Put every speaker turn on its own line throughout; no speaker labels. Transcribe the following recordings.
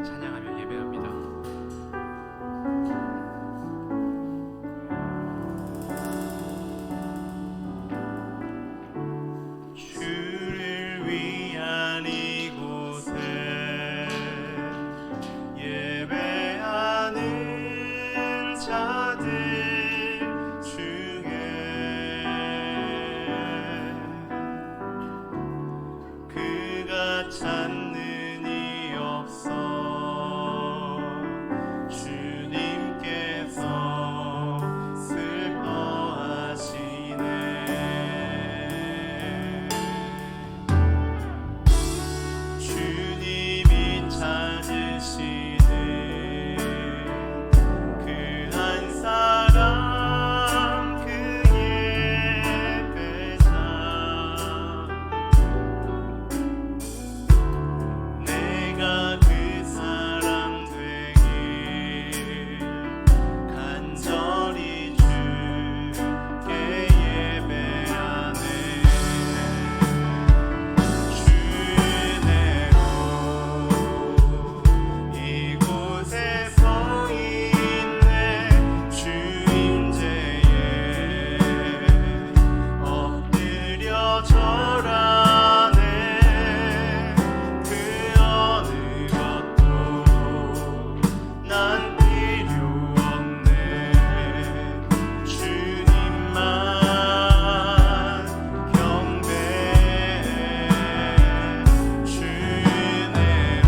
찬양하며 예배합니다. 주를 위한 이곳에 예배하는 자들 중에 그가 찾는 이 없어 주님께서 슬퍼하시네. 주님이 찾으시는 그 한 사람 그 예배자 내가 그 사람 되길 간절히 주께 예배하네. 주 은혜로 이곳에 서 있네. 주 임재에 엎드려 절하네. 그 어느 것도 난 필요 없네. 주님만 경배해. 주 은혜로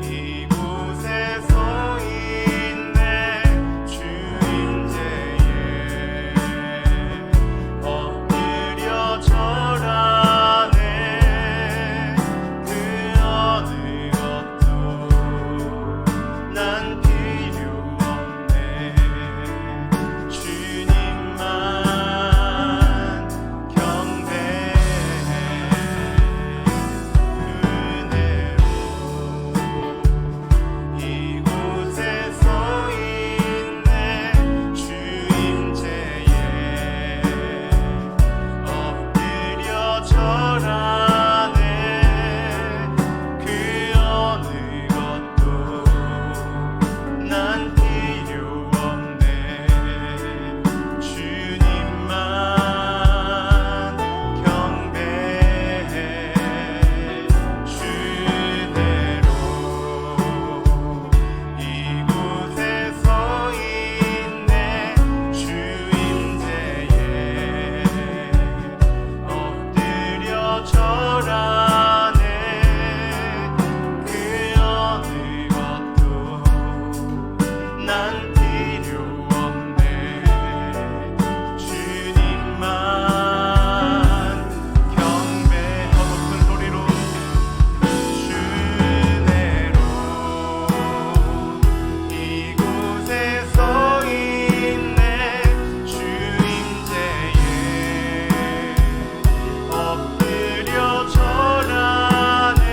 이곳에 서 있네. 주 임재에 엎드려 절하네. 그 어느 것도 난 필요 없네. 주님만 경배해. 은혜로 이곳에 서 있네. 주 임재에 엎드려 절하네. 그 어느 것도 난 필요 없네. 주님만 경배해. 주 은혜로 이곳에 서 있네. 주 임재에 엎드려 절하네. 그 어느 것도 난 필요 없네. 주님만 경배해. 더 높은 소리로 주 은혜로 이곳에 서 있네. 주 임재에 엎드려 절하네.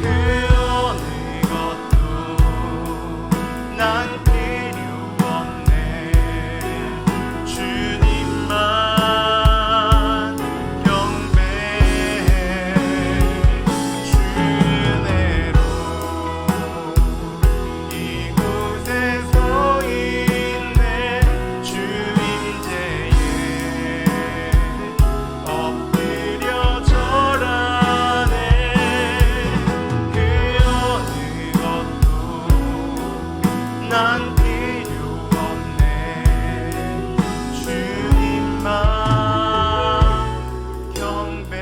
그 어느 것도 난 필요 없네. 주님만 경배해. 주 은혜로 이곳에 서 있네. 주 임재에 엎드려 절하네. 그 어느 것도 난 필요 없네. 주님만 경배해.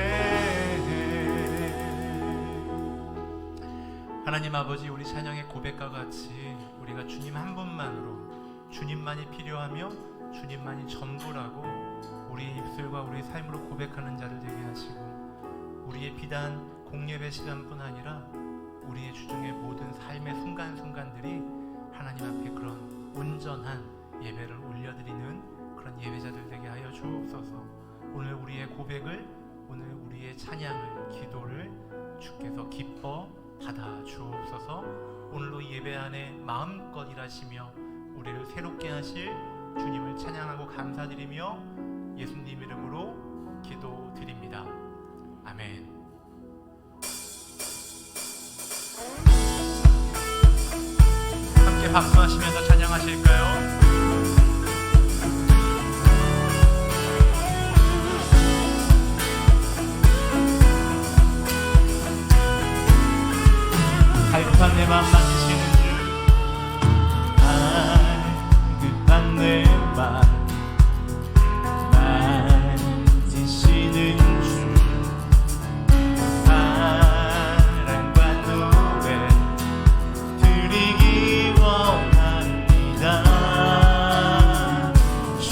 하나님 아버지, 우리 찬양의 고백과 같이 우리가 주님 한 분만으로, 주님만이 필요하며 주님만이 전부라고 우리의 입술과 우리의 삶으로 고백하는 자를 되게 하시고, 우리의 비단 공예배 시간뿐 아니라 우리의 주중의 모든 삶의 순간순간들이 하나님 앞에 그런 온전한 예배를 올려드리는 그런 예배자들 되게 하여 주옵소서. 오늘 우리의 고백을, 오늘 우리의 찬양을, 기도를 주께서 기뻐 받아 주옵소서. 오늘도 예배 안에 마음껏 일하시며 우리를 새롭게 하실 주님을 찬양하고 감사드리며 예수님 이름으로 기도드립니다. 아멘. 우리 박수하시면서 찬양하실까요? 갈급한 내 맘 만지시는 주, 갈급한 내 맘 만지시는 주, 사랑과 노래 드리기 원합니다. 주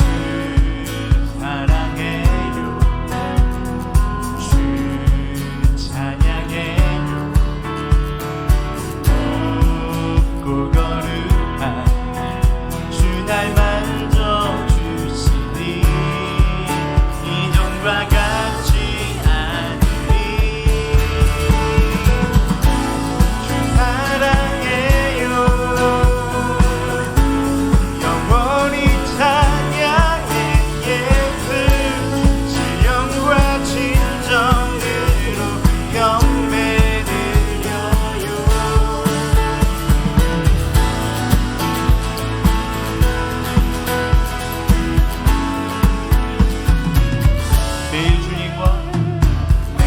사랑해요, 주 찬양해요. 고 거룩한 주 날 만져주시니 이전과 같지 않으니 주 사랑해요, 영원히 찬양해 예수. 신령과 진정으로 경배드려요. 매일 주님과 매일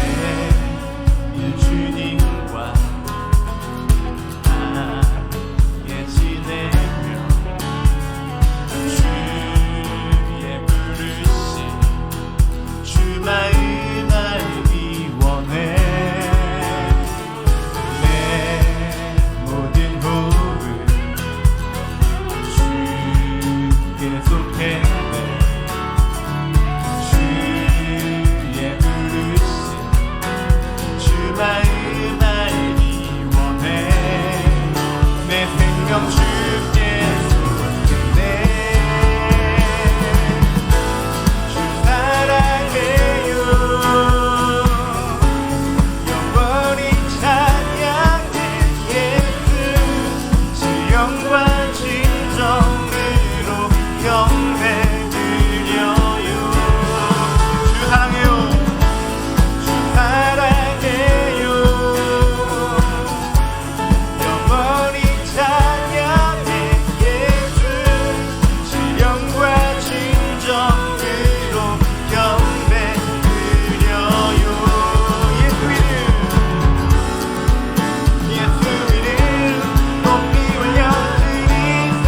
주님과 함께 지내며 주의 부르심 주 마음 알기 원해. 내 모든 호흡 주께 속했네. 주의 부르심 주 마음 알기 원해. 내 생명 주께 쏟겠네. 주 사랑해요, 영원히 찬양해 예수. 지영과 진정으로 경배드려요. 주 사랑해요, 주 사랑해요, 영원히 찬양해 예수. 지영과 진정으로 경배드려요. 예수 이름 높이 올려드리세.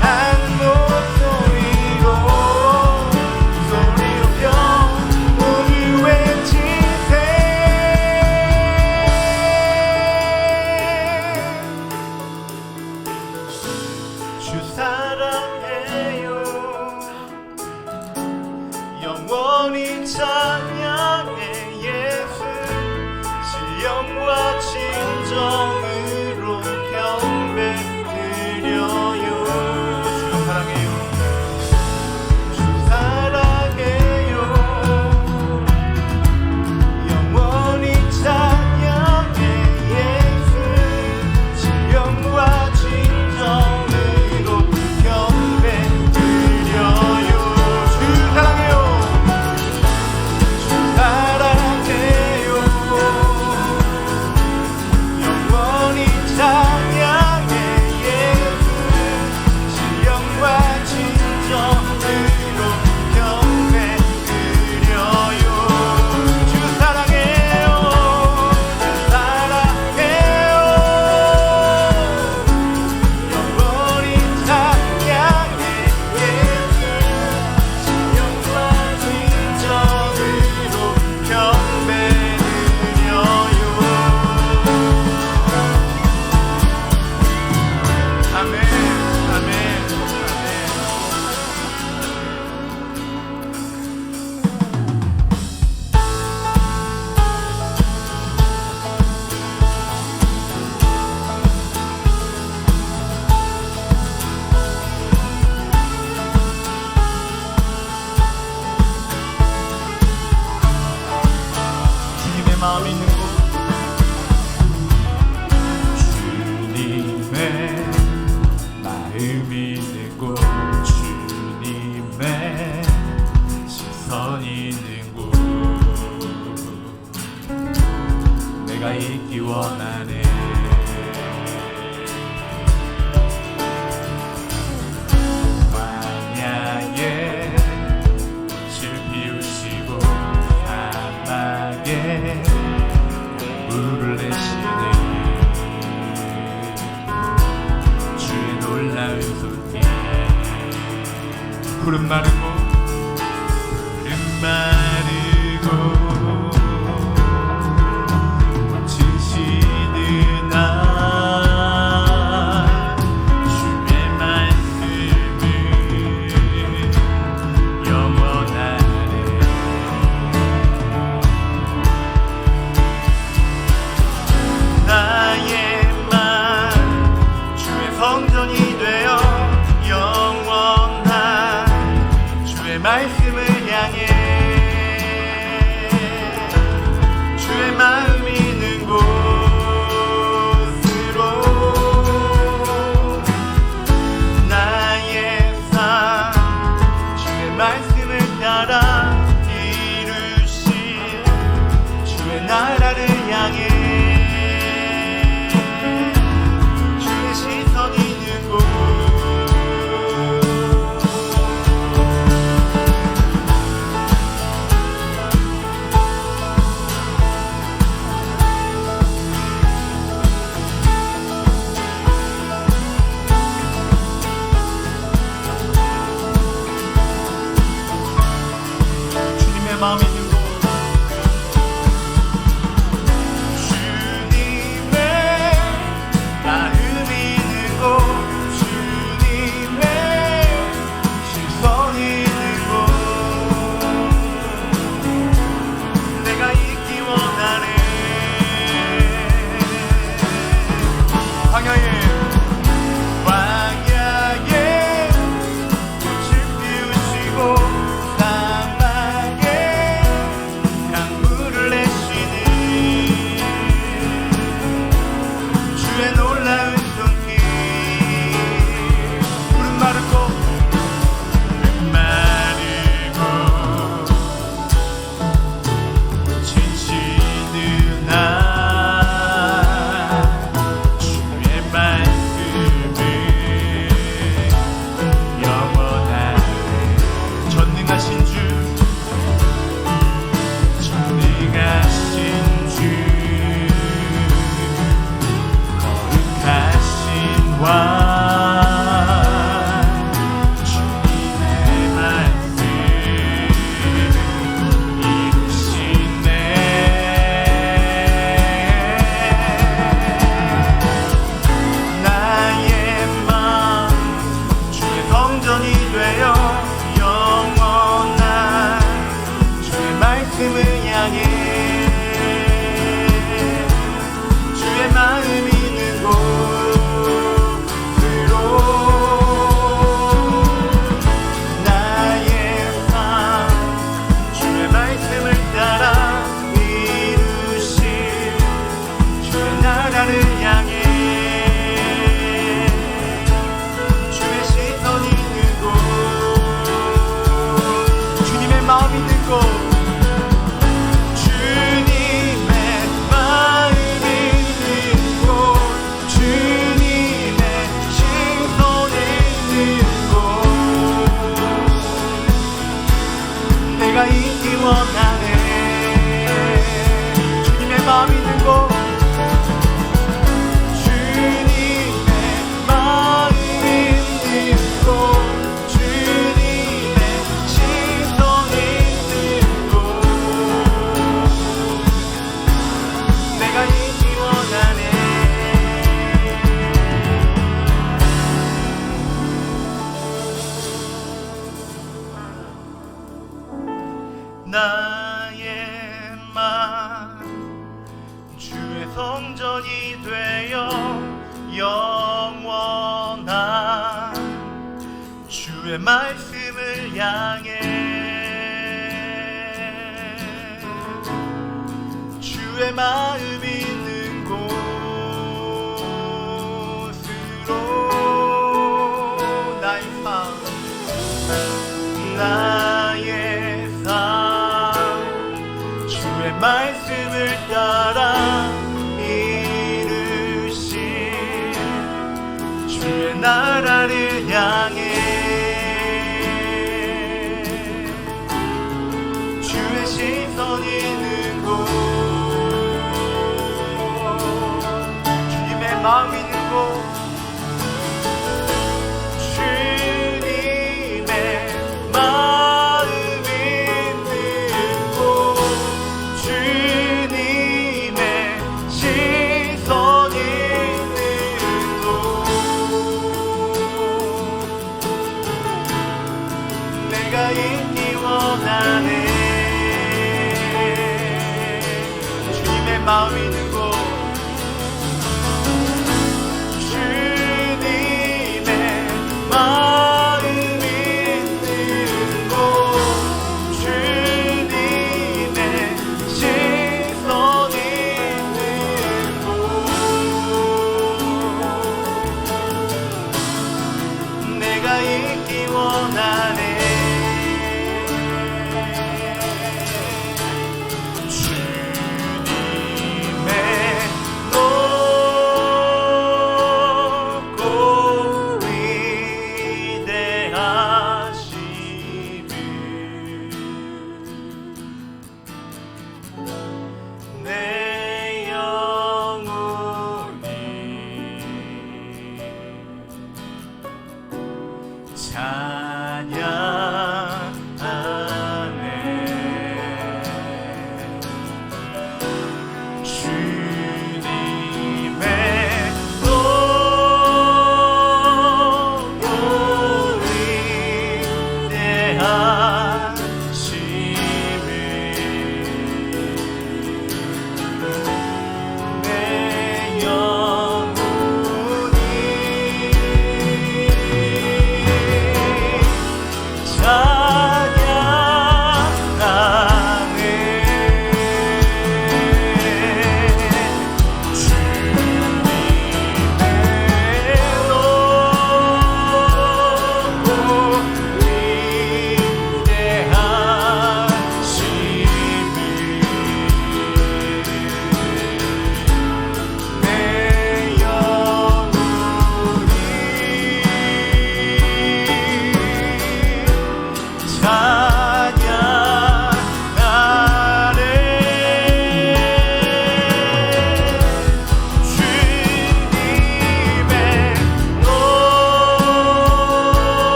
한 목소리로 소리 높여 모두 외치세. 주 사랑해요, 영원히 찬양해 예수. 신령과 진정으로 경배드려요. 주 사랑해요, 주 사랑해요, 영원히 찬양해 예수. 신령과 진정으로 경배드려요. 주 사랑해요, 주 사랑해요, 영원히 찬양해 예수. 신령과 진정으로 경배드려요. 주 사랑해요, 주 사랑해요, 영원히 찬양해 예수. 신령과 진정으로 경배드려요. 아멘, 아멘, 아멘. 주님의 마음이 있는 곳, 주님의 마음이 있는 곳, 주님의 시선이 있는 곳, 내가 있기 원하네. 강물을 내시네. 주의 놀라운 손길. 푸른 마르고 진실은 나 주의 말씀은 영원하네. 나의 맘 주의 성전이 되어 영원한 주의 말씀을 향해 주의 마음이 있는 곳으로 나의 삶 주의 말씀을 따라 이루신 주의 나라를 향해 주의 시선이 있는 곳. 마음 있는 곳. 주님의 마음 있는 곳. 주님의 시선 있는 곳. 내가 있기 원하네. 광야에 꽃을 피우시고 나의 맘 주의 성전이 되어 영원한 주의 말씀을 향해 주의 마음 있는 곳으로 나의 삶 주의 말씀을 따라 이루신 주의 나라를 향해 주의 시선 있는 곳 마음 있는 곳 마음 있는 곳 주님의 마음 있는 곳 주님의 시선 있는 곳 내가 있기 원하네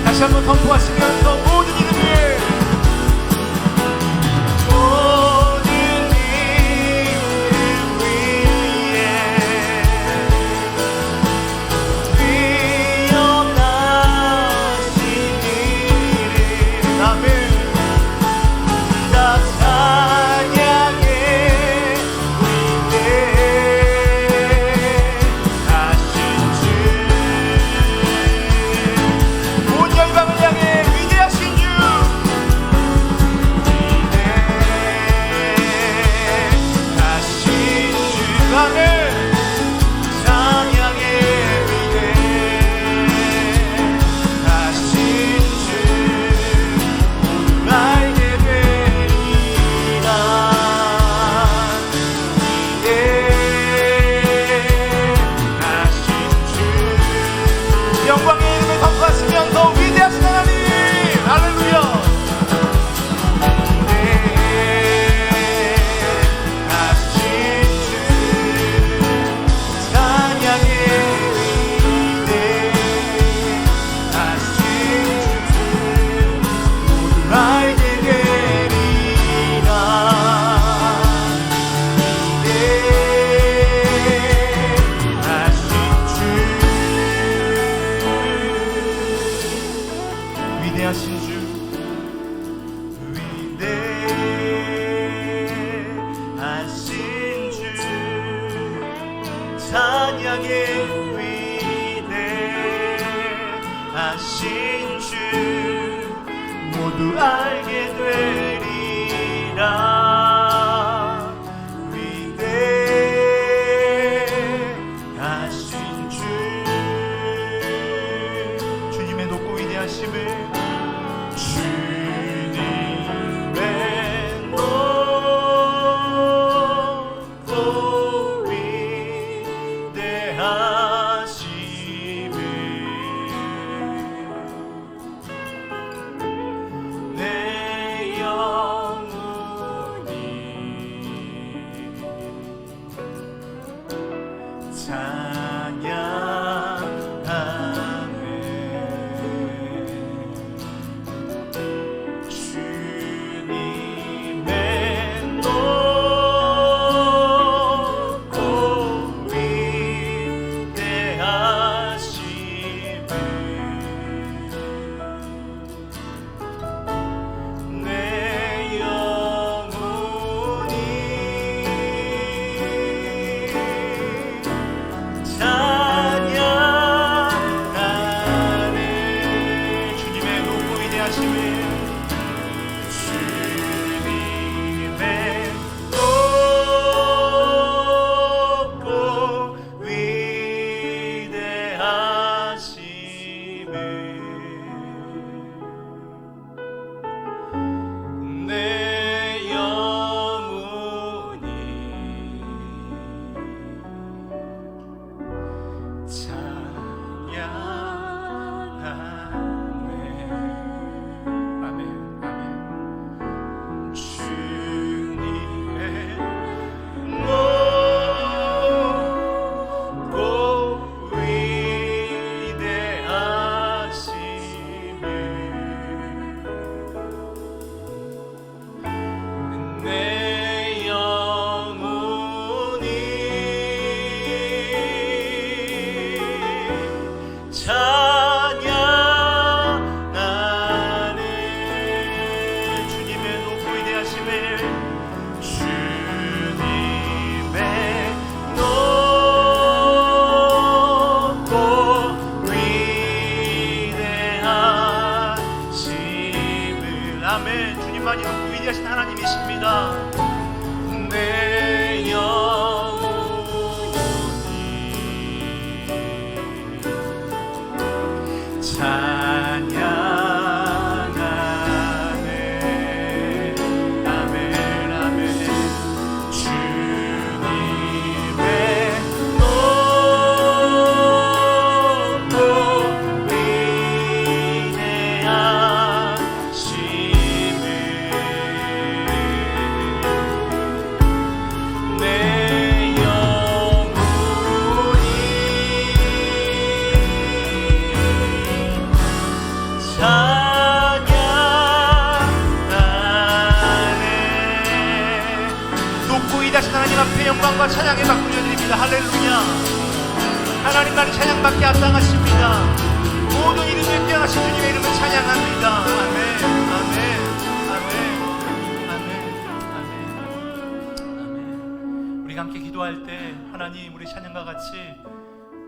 다시 한번 선포하시면서 모든 이름 위에 모든 이름 위에 뛰어나신 이름 아멘 다 찬양의 위대하신 주 온 열방을 향해 위대하신 주 위대하신 주 아멘 찬양의 위대하신 주 알게 되리라 위대하신 주 영광의 이름을 선포하시면서 위대하신 하나님 할렐루야 위대하신 주 찬양의 위대하신 주 모두 알게 되리라 위대하신 주 대하신 주 모두 알게 되리라. 주님만이 높고 위대하신 하나님이십니다. 내 영혼이 찬양하네. 아멘 아멘. 주님의 높고 위대하심을 내 영혼이 찬양하네. 높고 위대하신 하나님 앞에 영광과 찬양의 박수 올려드립니다. 할렐루야. 하나님만이 찬양받게 합당하십니다. 모든 이름에 뛰어나신 주님의 이름을 찬양합니다. 아멘 아멘 아멘 아멘 아멘 아멘. 우리가 함께 기도할 때 하나님, 우리 찬양과 같이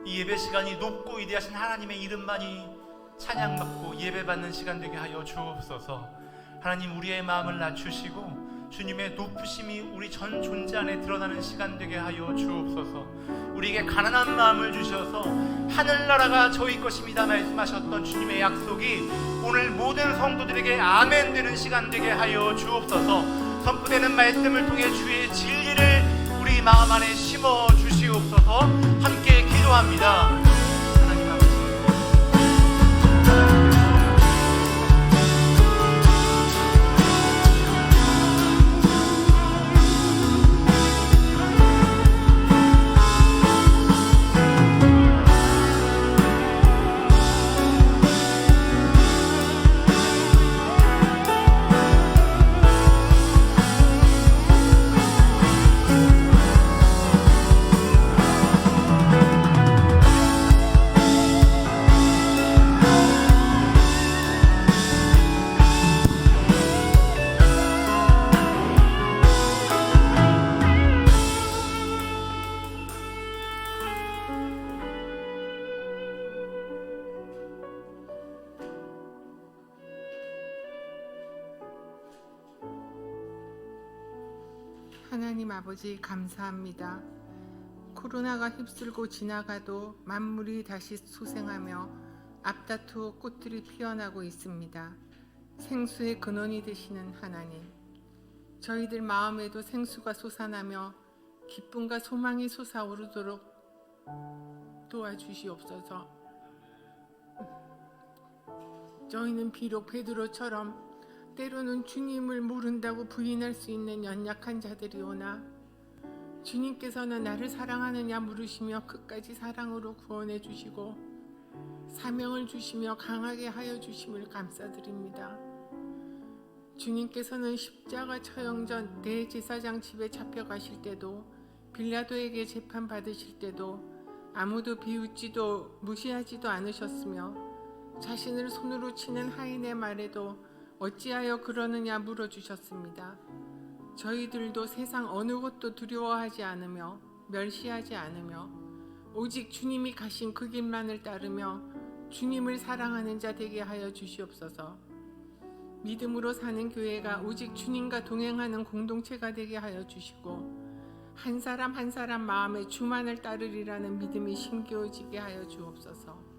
이 예배 시간이 높고 위대하신 하나님의 이름만이 찬양받고 예배받는 시간 되게 하여 주옵소서. 하나님, 우리의 마음을 낮추시고 주님의 높으심이 우리 전 존재 안에 드러나는 시간 되게 하여 주옵소서. 우리에게 가난한 마음을 주셔서 하늘나라가 저희 것입니다 말씀하셨던 주님의 약속이 오늘 모든 성도들에게 아멘 되는 시간 되게 하여 주옵소서. 선포되는 말씀을 통해 주의 진리를 우리 마음 안에 심어 주시옵소서. 함께 기도합니다. 하나님 아버지,
하나님 아버지 감사합니다. 코로나가 휩쓸고 지나가도 만물이 다시 소생하며 앞다투어 꽃들이 피어나고 있습니다. 생수의 근원이 되시는 하나님, 저희들 마음에도 생수가 솟아나며 기쁨과 소망이 솟아오르도록 도와주시옵소서. 저희는 비록 베드로처럼 때로는 주님을 모른다고 부인할 수 있는 연약한 자들이오나 주님께서는 나를 사랑하느냐 물으시며 끝까지 사랑으로 구원해 주시고 사명을 주시며 강하게 하여 주심을 감사드립니다. 주님께서는 십자가 처형 전 대제사장 집에 잡혀가실 때도, 빌라도에게 재판 받으실 때도 아무도 비웃지도 무시하지도 않으셨으며 자신을 손으로 치는 하인의 말에도 어찌하여 그러느냐 물어주셨습니다. 저희들도 세상 어느 것도 두려워하지 않으며 멸시하지 않으며 오직 주님이 가신 그 길만을 따르며 주님을 사랑하는 자 되게 하여 주시옵소서. 믿음으로 사는 교회가 오직 주님과 동행하는 공동체가 되게 하여 주시고 한 사람 한 사람 마음에 주만을 따르리라는 믿음이 심겨지게 하여 주옵소서.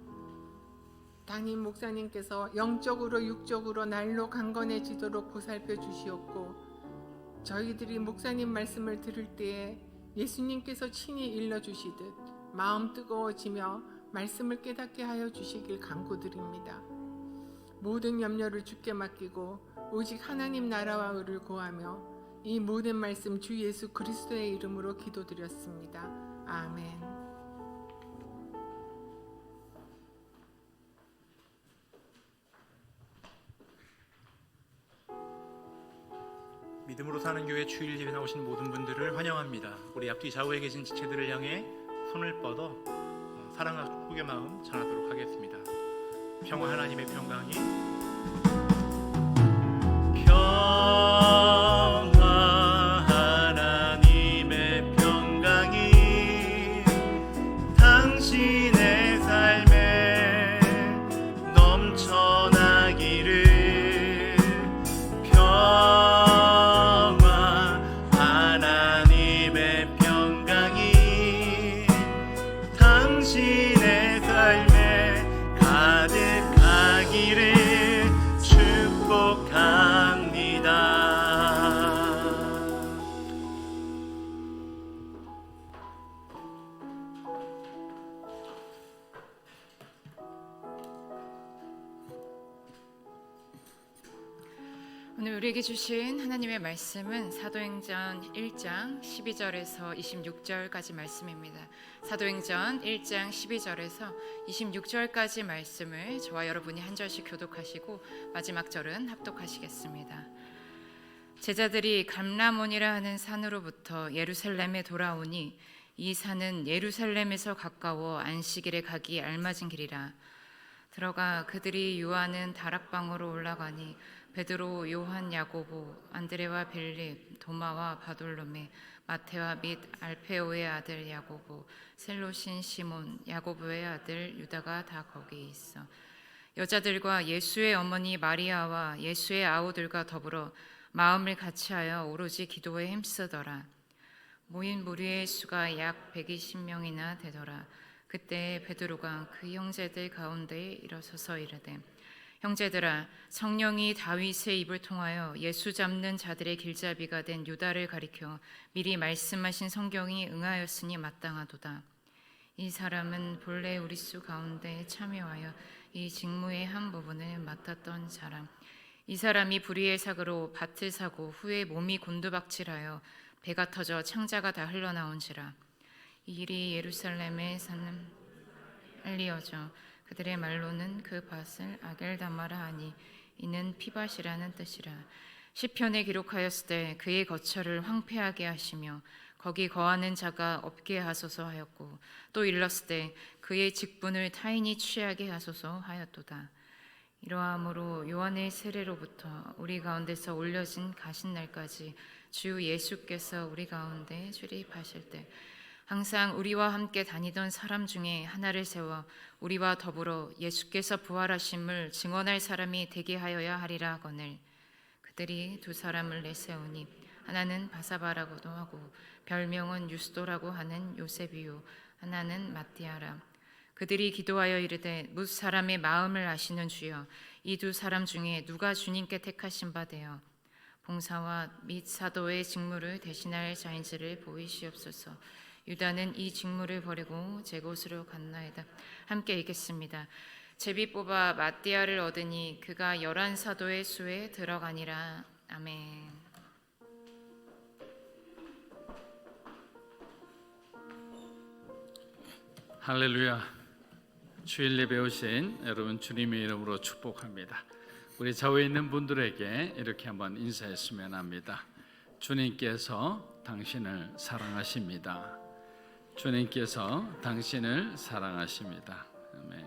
담임 목사님께서 영적으로 육적으로 날로 강건해지도록 보살펴 주시옵고 저희들이 목사님 말씀을 들을 때에 예수님께서 친히 일러주시듯 마음 뜨거워지며 말씀을 깨닫게 하여 주시길 간구드립니다. 모든 염려를 주께 맡기고 오직 하나님 나라와 의를 구하며 이 모든 말씀 주 예수 그리스도의 이름으로 기도드렸습니다. 아멘.
믿음으로 사는 교회 주일 예배 나오신 모든 분들을 환영합니다. 우리 앞뒤 좌우에 계신 지체들을 향해 손을 뻗어 사랑과 축복의 마음 전하도록 하겠습니다. 평화 하나님의 평강이 당신의 삶에 넘쳐나기를 당신의 삶에 가득하기를 축복합니다.
오늘 우리에게 주신 하나님의 말씀은 사도행전 1장 12절에서 26절까지 말씀입니다. 사도행전 1장 12절에서 26절까지 말씀을 저와 여러분이 한 절씩 교독하시고 마지막 절은 합독하시겠습니다. 제자들이 감람원이라 하는 산으로부터 예루살렘에 돌아오니 이 산은 예루살렘에서 가까워 안식일에 가기 알맞은 길이라. 들어가 그들이 유하는 다락방으로 올라가니 베드로, 요한, 야고보, 안드레와 빌립, 도마와 바돌로메, 마테와 및 알페오의 아들 야고보, 셀로신 시몬, 야고보의 아들 유다가 다 거기 있어. 여자들과 예수의 어머니 마리아와 예수의 아우들과 더불어 마음을 같이하여 오로지 기도에 힘쓰더라. 모인 무리의 수가 약 120명이나 되더라. 그때 베드로가 그 형제들 가운데 일어서서 이르되, 형제들아, 성령이 다윗의 입을 통하여 예수 잡는 자들의 길잡이가 된 유다를 가리켜 미리 말씀하신 성경이 응하였으니 마땅하도다. 이 사람은 본래 우리 수 가운데 참여하여 이 직무의 한 부분을 맡았던 사람. 이 사람이 불의의 사고로 밭을 사고 후에 몸이 곤두박질하여 배가 터져 창자가 다 흘러나온지라. 이 일이 예루살렘에 사는 알리어져 그들의 말로는 그 밭을 아겔다마라 하니 이는 피밭이라는 뜻이라. 시편에 기록하였을 때 그의 거처를 황폐하게 하시며 거기 거하는 자가 없게 하소서 하였고, 또 일렀을 때 그의 직분을 타인이 취하게 하소서 하였도다. 이러함으로 요한의 세례로부터 우리 가운데서 올려진 가신날까지 주 예수께서 우리 가운데 출입하실 때 항상 우리와 함께 다니던 사람 중에 하나를 세워 우리와 더불어 예수께서 부활하심을 증언할 사람이 되게 하여야 하리라 하거늘. 그들이 두 사람을 내세우니 하나는 바사바라고도 하고 별명은 유스도라고 하는 요셉이요 하나는 마띠아라. 그들이 기도하여 이르되 뭇 사람의 마음을 아시는 주여, 이 두 사람 중에 누가 주님께 택하신 바 되어 봉사와 및 사도의 직무를 대신할 자인지를 보이시옵소서. 유다는 이 직무를 버리고 제 곳으로 갔나이다. 함께 읽겠습니다. 제비 뽑아 마띠아를 얻으니 그가 11 사도의 수에 들어가니라. 아멘.
할렐루야. 주일 예배 오신 여러분 주님의 이름으로 축복합니다. 우리 좌우에 있는 분들에게 이렇게 한번 인사했으면 합니다. 주님께서 당신을 사랑하십니다. 주님께서 당신을 사랑하십니다. 아멘.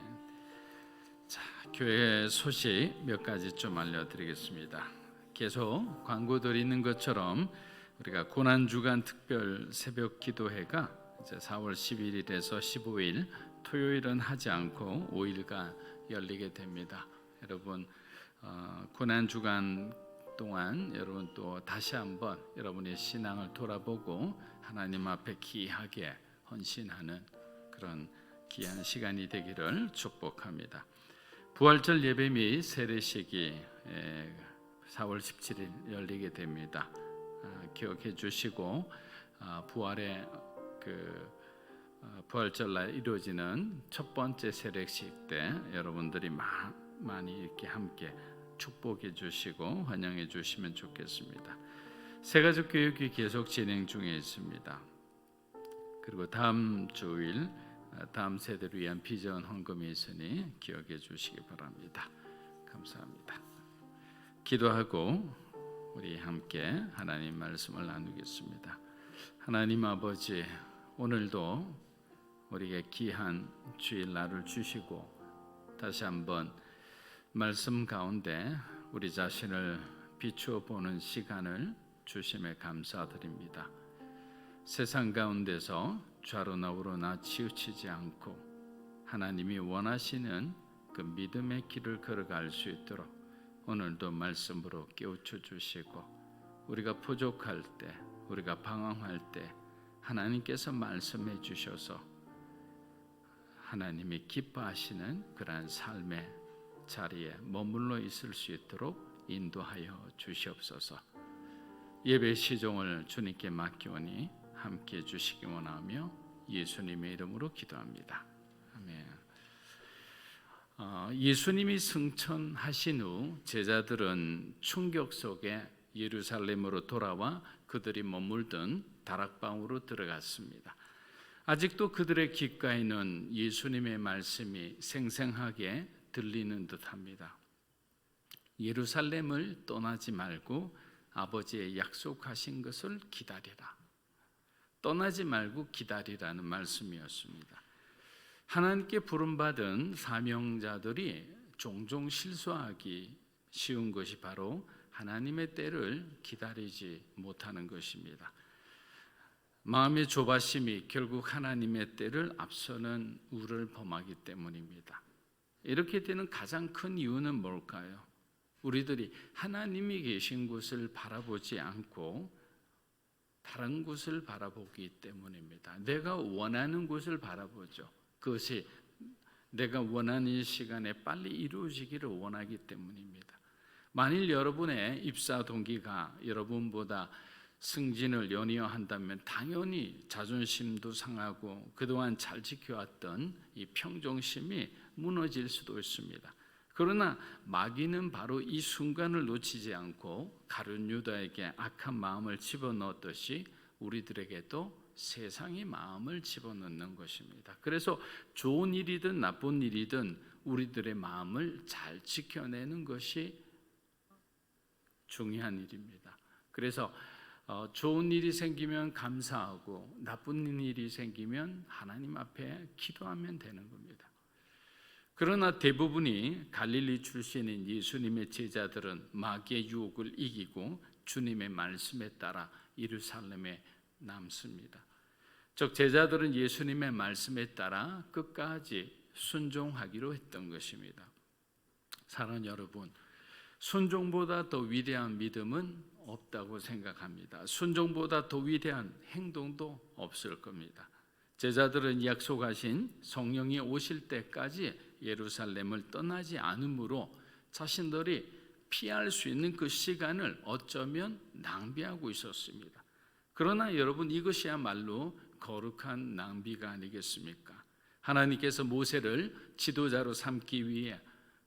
자, 교회 소식 몇 가지 좀 알려드리겠습니다. 계속 광고 드리는 것처럼 우리가 고난주간 특별 새벽 기도회가 이제 4월 11일에서 15일 토요일은 하지 않고 5일간 열리게 됩니다. 여러분 고난주간 동안 여러분 또 다시 한번 여러분의 신앙을 돌아보고 하나님 앞에 귀하게 헌신하는 그런 귀한 시간이 되기를 축복합니다. 부활절 예배 및 세례식이 4월 17일 열리게 됩니다. 기억해 주시고 부활의 부활절날 이루어지는 첫 번째 세례식 때 여러분들이 많이 이렇게 함께 축복해 주시고 환영해 주시면 좋겠습니다. 새가족 교육이 계속 진행 중에 있습니다. 그리고 다음 주일 다음 세대를 위한 비전 헌금이 있으니 기억해 주시기 바랍니다. 감사합니다. 기도하고 우리 함께 하나님 말씀을 나누겠습니다. 하나님 아버지, 오늘도 우리에게 귀한 주일날을 주시고 다시 한번 말씀 가운데 우리 자신을 비추어 보는 시간을 주심에 감사드립니다. 세상 가운데서 좌로나 우로나 치우치지 않고 하나님이 원하시는 그 믿음의 길을 걸어갈 수 있도록 오늘도 말씀으로 깨우쳐 주시고 우리가 부족할 때, 우리가 방황할 때 하나님께서 말씀해 주셔서 하나님이 기뻐하시는 그러한 삶의 자리에 머물러 있을 수 있도록 인도하여 주시옵소서. 예배 시종을 주님께 맡기오니 함께 해주시기 원하며 예수님의 이름으로 기도합니다. 아멘. 예수님이 승천하신 후 제자들은 충격 속에 예루살렘으로 돌아와 그들이 머물던 다락방으로 들어갔습니다. 아직도 그들의 귓가에는 예수님의 말씀이 생생하게 들리는 듯합니다. 예루살렘을 떠나지 말고 아버지의 약속하신 것을 기다리라. 떠나지 말고 기다리라는 말씀이었습니다. 하나님께 부름받은 사명자들이 종종 실수하기 쉬운 것이 바로 하나님의 때를 기다리지 못하는 것입니다. 마음의 조바심이 결국 하나님의 때를 앞서는 우를 범하기 때문입니다. 이렇게 되는 가장 큰 이유는 뭘까요? 우리들이 하나님이 계신 곳을 바라보지 않고 다른 곳을 바라보기 때문입니다. 내가 원하는 곳을 바라보죠. 그것이 내가 원하는 시간에 빨리 이루어지기를 원하기 때문입니다. 만일 여러분의 입사 동기가 여러분보다 승진을 연이어한다면 당연히 자존심도 상하고 그동안 잘 지켜왔던 이 평정심이 무너질 수도 있습니다. 그러나 마귀는 바로 이 순간을 놓치지 않고 가룟 유다에게 악한 마음을 집어넣었듯이 우리들에게도 세상의 마음을 집어넣는 것입니다. 그래서 좋은 일이든 나쁜 일이든 우리들의 마음을 잘 지켜내는 것이 중요한 일입니다. 그래서 좋은 일이 생기면 감사하고 나쁜 일이 생기면 하나님 앞에 기도하면 되는 겁니다. 그러나 대부분이 갈릴리 출신인 예수님의 제자들은 마귀의 유혹을 이기고 주님의 말씀에 따라 예루살렘에 남습니다. 즉 제자들은 예수님의 말씀에 따라 끝까지 순종하기로 했던 것입니다. 사랑하는 여러분, 순종보다 더 위대한 믿음은 없다고 생각합니다. 순종보다 더 위대한 행동도 없을 겁니다. 제자들은 약속하신 성령이 오실 때까지 예루살렘을 떠나지 않으므로 자신들이 피할 수 있는 그 시간을 어쩌면 낭비하고 있었습니다. 그러나 여러분, 이것이야말로 거룩한 낭비가 아니겠습니까? 하나님께서 모세를 지도자로 삼기 위해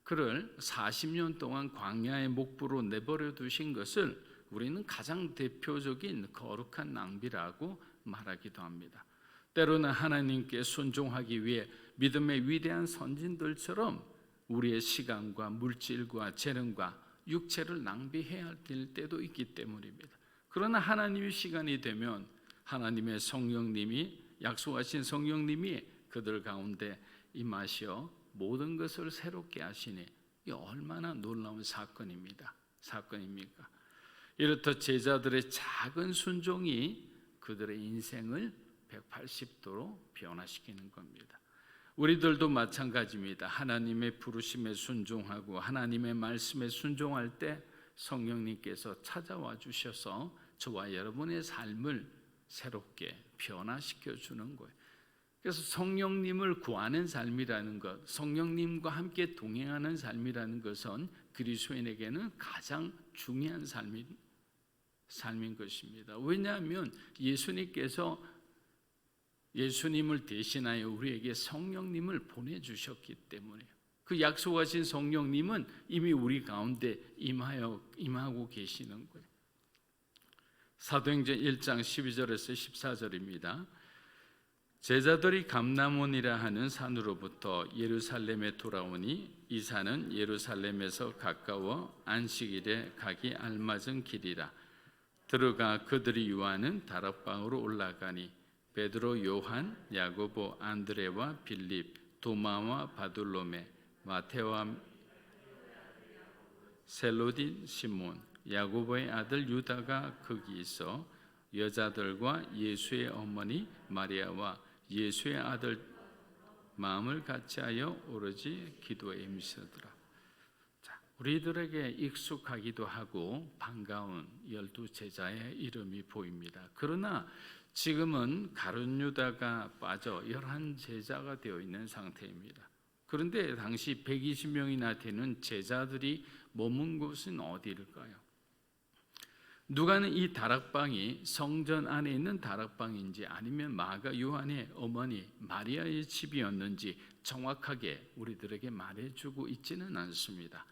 그를 40년 동안 광야의 목부로 내버려 두신 것을 우리는 가장 대표적인 거룩한 낭비라고 말하기도 합니다. 때로는 하나님께 순종하기 위해 믿음의 위대한 선진들처럼 우리의 시간과 물질과 재능과 육체를 낭비해야 될 때도 있기 때문입니다. 그러나 하나님의 시간이 되면 하나님의 성령님이, 약속하신 성령님이 그들 가운데 임하시어 모든 것을 새롭게 하시니 이 얼마나 놀라운 사건입니까? 이렇듯 제자들의 작은 순종이 그들의 인생을 180도로 변화시키는 겁니다. 우리들도 마찬가지입니다. 하나님의 부르심에 순종하고 하나님의 말씀에 순종할 때 성령님께서 찾아와 주셔서 저와 여러분의 삶을 새롭게 변화시켜 주는 거예요. 그래서 성령님을 구하는 삶이라는 것, 성령님과 함께 동행하는 삶이라는 것은 그리스도인에게는 가장 중요한 삶인 것입니다. 왜냐하면 예수님을 대신하여 우리에게 성령님을 보내주셨기 때문에요. 그 약속하신 성령님은 이미 우리 가운데 임하고 계시는 거예요. 사도행전 1장 12절에서 14절입니다. 제자들이 감람원이라 하는 산으로부터 예루살렘에 돌아오니 이 산은 예루살렘에서 가까워 안식일에 가기 알맞은 길이라. 들어가 그들이 유하는 다락방으로 올라가니 베드로, 요한, 야고보, 안드레와 빌립, 도마와 바돌로메, 마테와 셀로딘, 시몬, 야고보의 아들 유다가 거기 있어 여자들과 예수의 어머니 마리아와 예수의 아들 마음을 같이하여 오로지 기도에 임시더라. 우리들에게 익숙하기도 하고 반가운 12 제자의 이름이 보입니다. 그러나 지금은 가룟 유다가 빠져 11 제자가 되어 있는 상태입니다. 그런데 당시 120명이나 되는 제자들이 머문 곳은 어디일까요? 누가는 이 다락방이 성전 안에 있는 다락방인지 아니면 마가 요한의 어머니 마리아의 집이었는지 정확하게 우리들에게 말해주고 있지는 않습니다.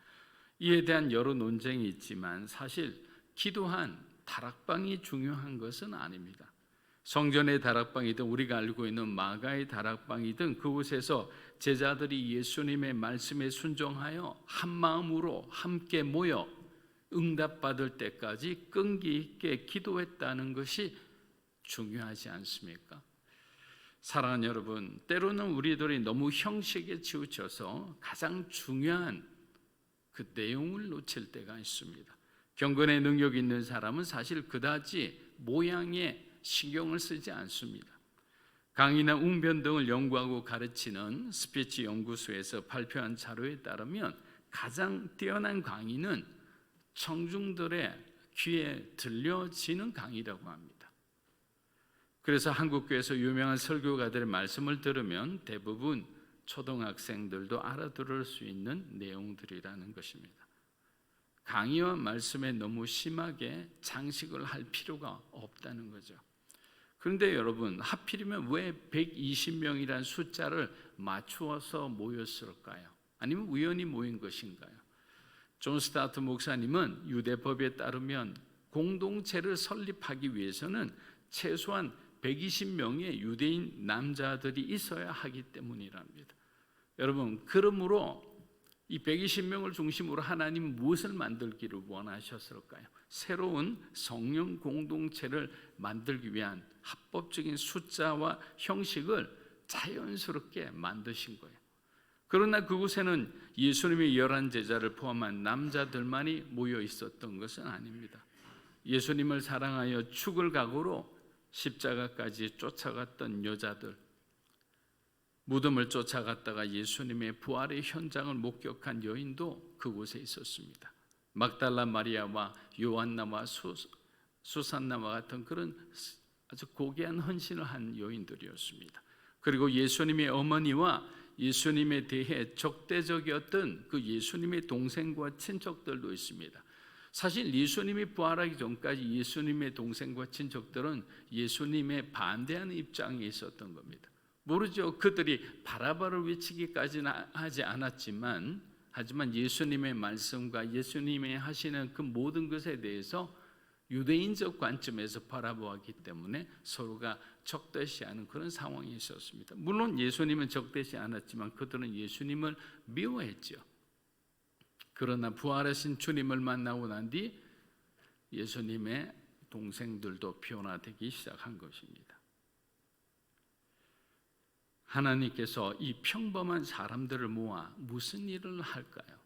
이에 대한 여러 논쟁이 있지만 사실 기도한 다락방이 중요한 것은 아닙니다. 성전의 다락방이든 우리가 알고 있는 마가의 다락방이든 그곳에서 제자들이 예수님의 말씀에 순종하여 한 마음으로 함께 모여 응답받을 때까지 끈기 있게 기도했다는 것이 중요하지 않습니까? 사랑하는 여러분, 때로는 우리들이 너무 형식에 치우쳐서 가장 중요한 그 내용을 놓칠 때가 있습니다. 경건의 능력 있는 사람은 사실 그다지 모양에 신경을 쓰지 않습니다. 강의나 웅변 등을 연구하고 가르치는 스피치 연구소에서 발표한 자료에 따르면 가장 뛰어난 강의는 청중들의 귀에 들려지는 강의라고 합니다. 그래서 한국교회에서 유명한 설교가들의 말씀을 들으면 대부분 초등학생들도 알아들을 수 있는 내용들이라는 것입니다. 강의와 말씀에 너무 심하게 장식을 할 필요가 없다는 거죠. 그런데 여러분, 하필이면 왜 120명이라는 숫자를 맞추어서 모였을까요? 아니면 우연히 모인 것인가요? 존 스타트 목사님은 유대법에 따르면 공동체를 설립하기 위해서는 최소한 120명의 유대인 남자들이 있어야 하기 때문이랍니다. 여러분, 그러므로 이 120명을 중심으로 하나님은 무엇을 만들기를 원하셨을까요? 새로운 성령 공동체를 만들기 위한 합법적인 숫자와 형식을 자연스럽게 만드신 거예요. 그러나 그곳에는 예수님의 11 제자를 포함한 남자들만이 모여 있었던 것은 아닙니다. 예수님을 사랑하여 죽을 각오로 십자가까지 쫓아갔던 여자들, 무덤을 쫓아갔다가 예수님의 부활의 현장을 목격한 여인도 그곳에 있었습니다. 막달라 마리아와 요한나와 수산나와 같은 그런 아주 고귀한 헌신을 한 여인들이었습니다. 그리고 예수님의 어머니와 예수님에 대해 적대적이었던 그 예수님의 동생과 친척들도 있습니다. 사실 예수님이 부활하기 전까지 예수님의 동생과 친척들은 예수님의 반대하는 입장에 있었던 겁니다. 모르죠. 그들이 바라바를 외치기까지는 하지 않았지만, 하지만 예수님의 말씀과 예수님이 하시는 그 모든 것에 대해서 유대인적 관점에서 바라보았기 때문에 서로가 적대시하는 그런 상황이 있었습니다. 물론 예수님은 적대시 않았지만 그들은 예수님을 미워했죠. 그러나 부활하신 주님을 만나고 난 뒤 예수님의 동생들도 변화되기 시작한 것입니다. 하나님께서 이 평범한 사람들을 모아 무슨 일을 할까요?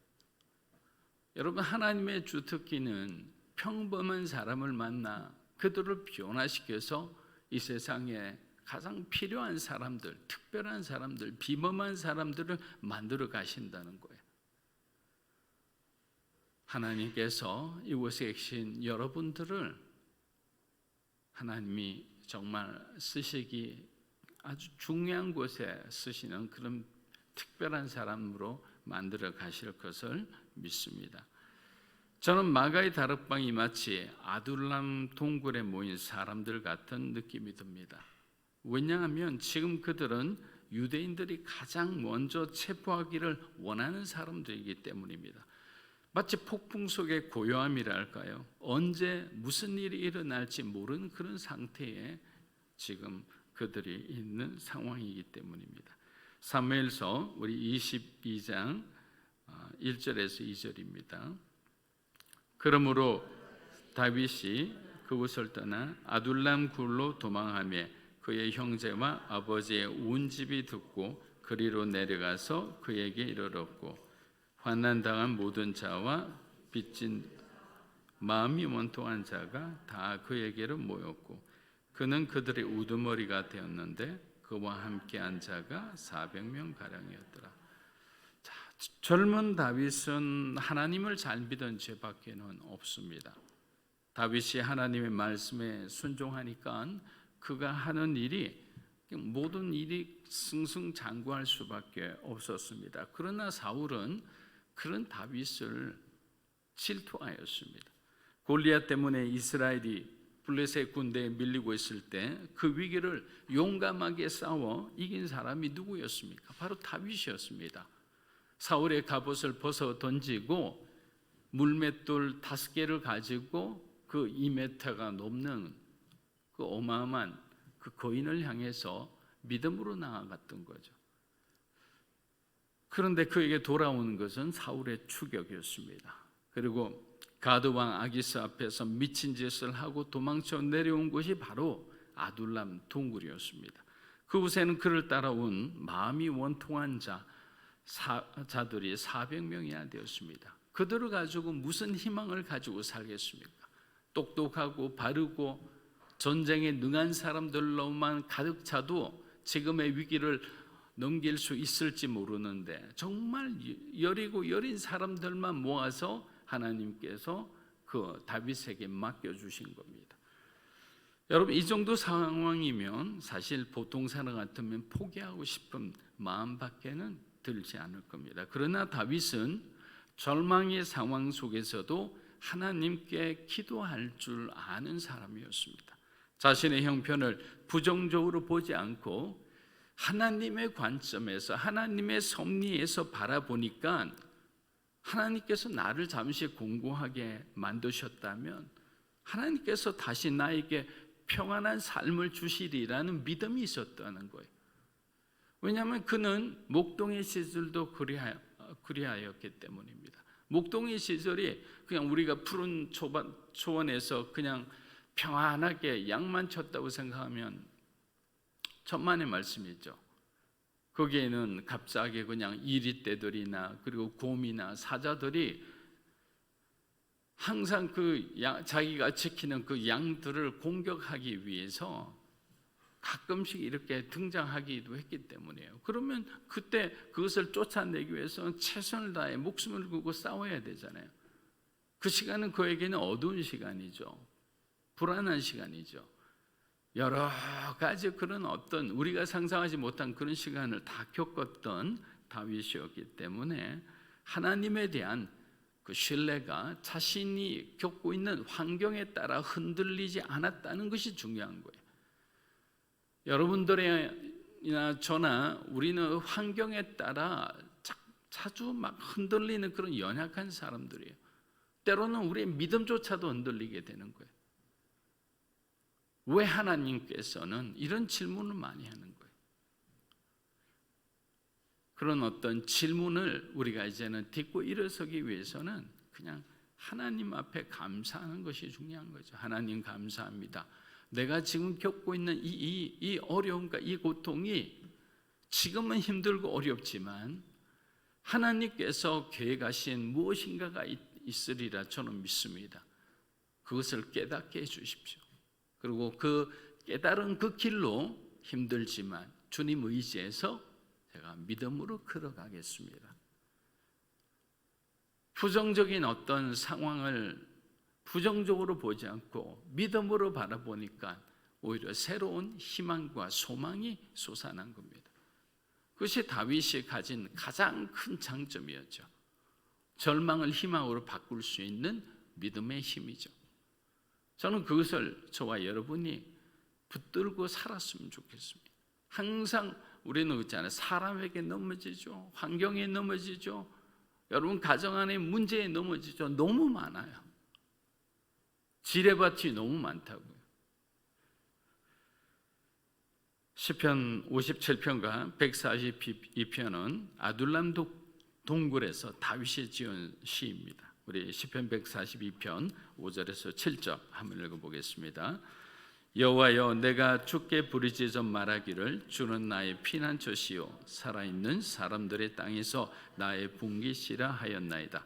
여러분, 하나님의 주특기는 평범한 사람을 만나 그들을 변화시켜서 이 세상에 가장 필요한 사람들, 특별한 사람들, 비범한 사람들을 만들어 가신다는 거예요. 하나님께서 이곳에 계신 여러분들을 하나님이 정말 쓰시기 아주 중요한 곳에 쓰시는 그런 특별한 사람으로 만들어 가실 것을 믿습니다. 저는 마가의 다락방이 마치 아둘람 동굴에 모인 사람들 같은 느낌이 듭니다. 왜냐하면 지금 그들은 유대인들이 가장 먼저 체포하기를 원하는 사람들이기 때문입니다. 마치 폭풍 속의 고요함이랄까요? 언제 무슨 일이 일어날지 모르는 그런 상태에 지금 그들이 있는 상황이기 때문입니다. 사무엘서 우리 22장 1절에서 2절입니다. 그러므로 다윗이 그곳을 떠나 아둘람 굴로 도망하며 그의 형제와 아버지의 온 집이 듣고 그리로 내려가서 그에게 이르렀고 환난당한 모든 자와 빚진 마음이 원통한 자가 다 그에게로 모였고 그는 그들의 우두머리가 되었는데 그와 함께한 자가 400명 가량이었더라. 자, 젊은 다윗은 하나님을 잘 믿은 죄밖에는 없습니다. 다윗이 하나님의 말씀에 순종하니까 그가 하는 일이 모든 일이 승승장구할 수밖에 없었습니다. 그러나 사울은 그런 다윗을 질투하였습니다. 골리앗 때문에 이스라엘이 블레셋 군대에 밀리고 있을 때 그 위기를 용감하게 싸워 이긴 사람이 누구였습니까? 바로 다윗이었습니다. 사울의 갑옷을 벗어 던지고 물맷돌 5개를 가지고 그 2m가 넘는 그 어마어마한 그 거인을 향해서 믿음으로 나아갔던 거죠. 그런데 그에게 돌아오는 것은 사울의 추격이었습니다. 그리고 가드 왕 아기스 앞에서 미친 짓을 하고 도망쳐 내려온 곳이 바로 아둘람 동굴이었습니다. 그곳에는 그를 따라온 마음이 원통한 자들이 400명이나 되었습니다. 그들을 가지고 무슨 희망을 가지고 살겠습니까? 똑똑하고 바르고 전쟁에 능한 사람들로만 가득 차도 지금의 위기를 넘길 수 있을지 모르는데 정말 여린 사람들만 모아서 하나님께서 그 다윗에게 맡겨주신 겁니다. 여러분, 이 정도 상황이면 사실 보통 사람 같으면 포기하고 싶은 마음밖에는 들지 않을 겁니다. 그러나 다윗은 절망의 상황 속에서도 하나님께 기도할 줄 아는 사람이었습니다. 자신의 형편을 부정적으로 보지 않고 하나님의 관점에서 하나님의 섭리에서 바라보니까 하나님께서 나를 잠시 공고하게 만드셨다면 하나님께서 다시 나에게 평안한 삶을 주시리라는 믿음이 있었다는 거예요. 왜냐하면 그는 목동의 시절도 그리하였기 때문입니다. 목동의 시절이 그냥 우리가 푸른 초원에서 그냥 평안하게 양만 쳤다고 생각하면 천만의 말씀이죠. 거기에는 갑자기 그냥 이리떼들이나 그리고 곰이나 사자들이 항상 자기가 지키는 그 양들을 공격하기 위해서 가끔씩 이렇게 등장하기도 했기 때문이에요. 그러면 그때 그것을 쫓아내기 위해서 최선을 다해 목숨을 걸고 싸워야 되잖아요. 그 시간은 그에게는 어두운 시간이죠. 불안한 시간이죠. 여러 가지 그런 어떤 우리가 상상하지 못한 그런 시간을 다 겪었던 다윗이었기 때문에 하나님에 대한 그 신뢰가 자신이 겪고 있는 환경에 따라 흔들리지 않았다는 것이 중요한 거예요. 여러분들이나 저나 우리는 환경에 따라 자주 막 흔들리는 그런 연약한 사람들이에요. 때로는 우리의 믿음조차도 흔들리게 되는 거예요. 왜 하나님께서는 이런 질문을 많이 하는 거예요? 그런 어떤 질문을 우리가 이제는 딛고 일어서기 위해서는 그냥 하나님 앞에 감사하는 것이 중요한 거죠. 하나님 감사합니다. 내가 지금 겪고 있는 이 어려움과 이 고통이 지금은 힘들고 어렵지만 하나님께서 계획하신 무엇인가가 있으리라 저는 믿습니다. 그것을 깨닫게 해주십시오. 그리고 그 깨달은 그 길로 힘들지만 주님 의지해서 제가 믿음으로 걸어가겠습니다. 부정적인 어떤 상황을 부정적으로 보지 않고 믿음으로 바라보니까 오히려 새로운 희망과 소망이 솟아난 겁니다. 그것이 다윗이 가진 가장 큰 장점이었죠. 절망을 희망으로 바꿀 수 있는 믿음의 힘이죠. 저는 그것을 저와 여러분이 붙들고 살았으면 좋겠습니다. 항상 우리는 그렇잖아요. 사람에게 넘어지죠. 환경에 넘어지죠. 여러분 가정 안에 문제에 넘어지죠. 너무 많아요. 지뢰밭이 너무 많다고요. 시편 57편과 142편은 아둘람 동굴에서 다윗이 지은 시입니다. 우리 시편 142편 5절에서 7절 한번 읽어보겠습니다. 여호와여, 내가 주께 부르짖어 말하기를 주는 나의 피난처시요 살아있는 사람들의 땅에서 나의 분깃이라 하였나이다.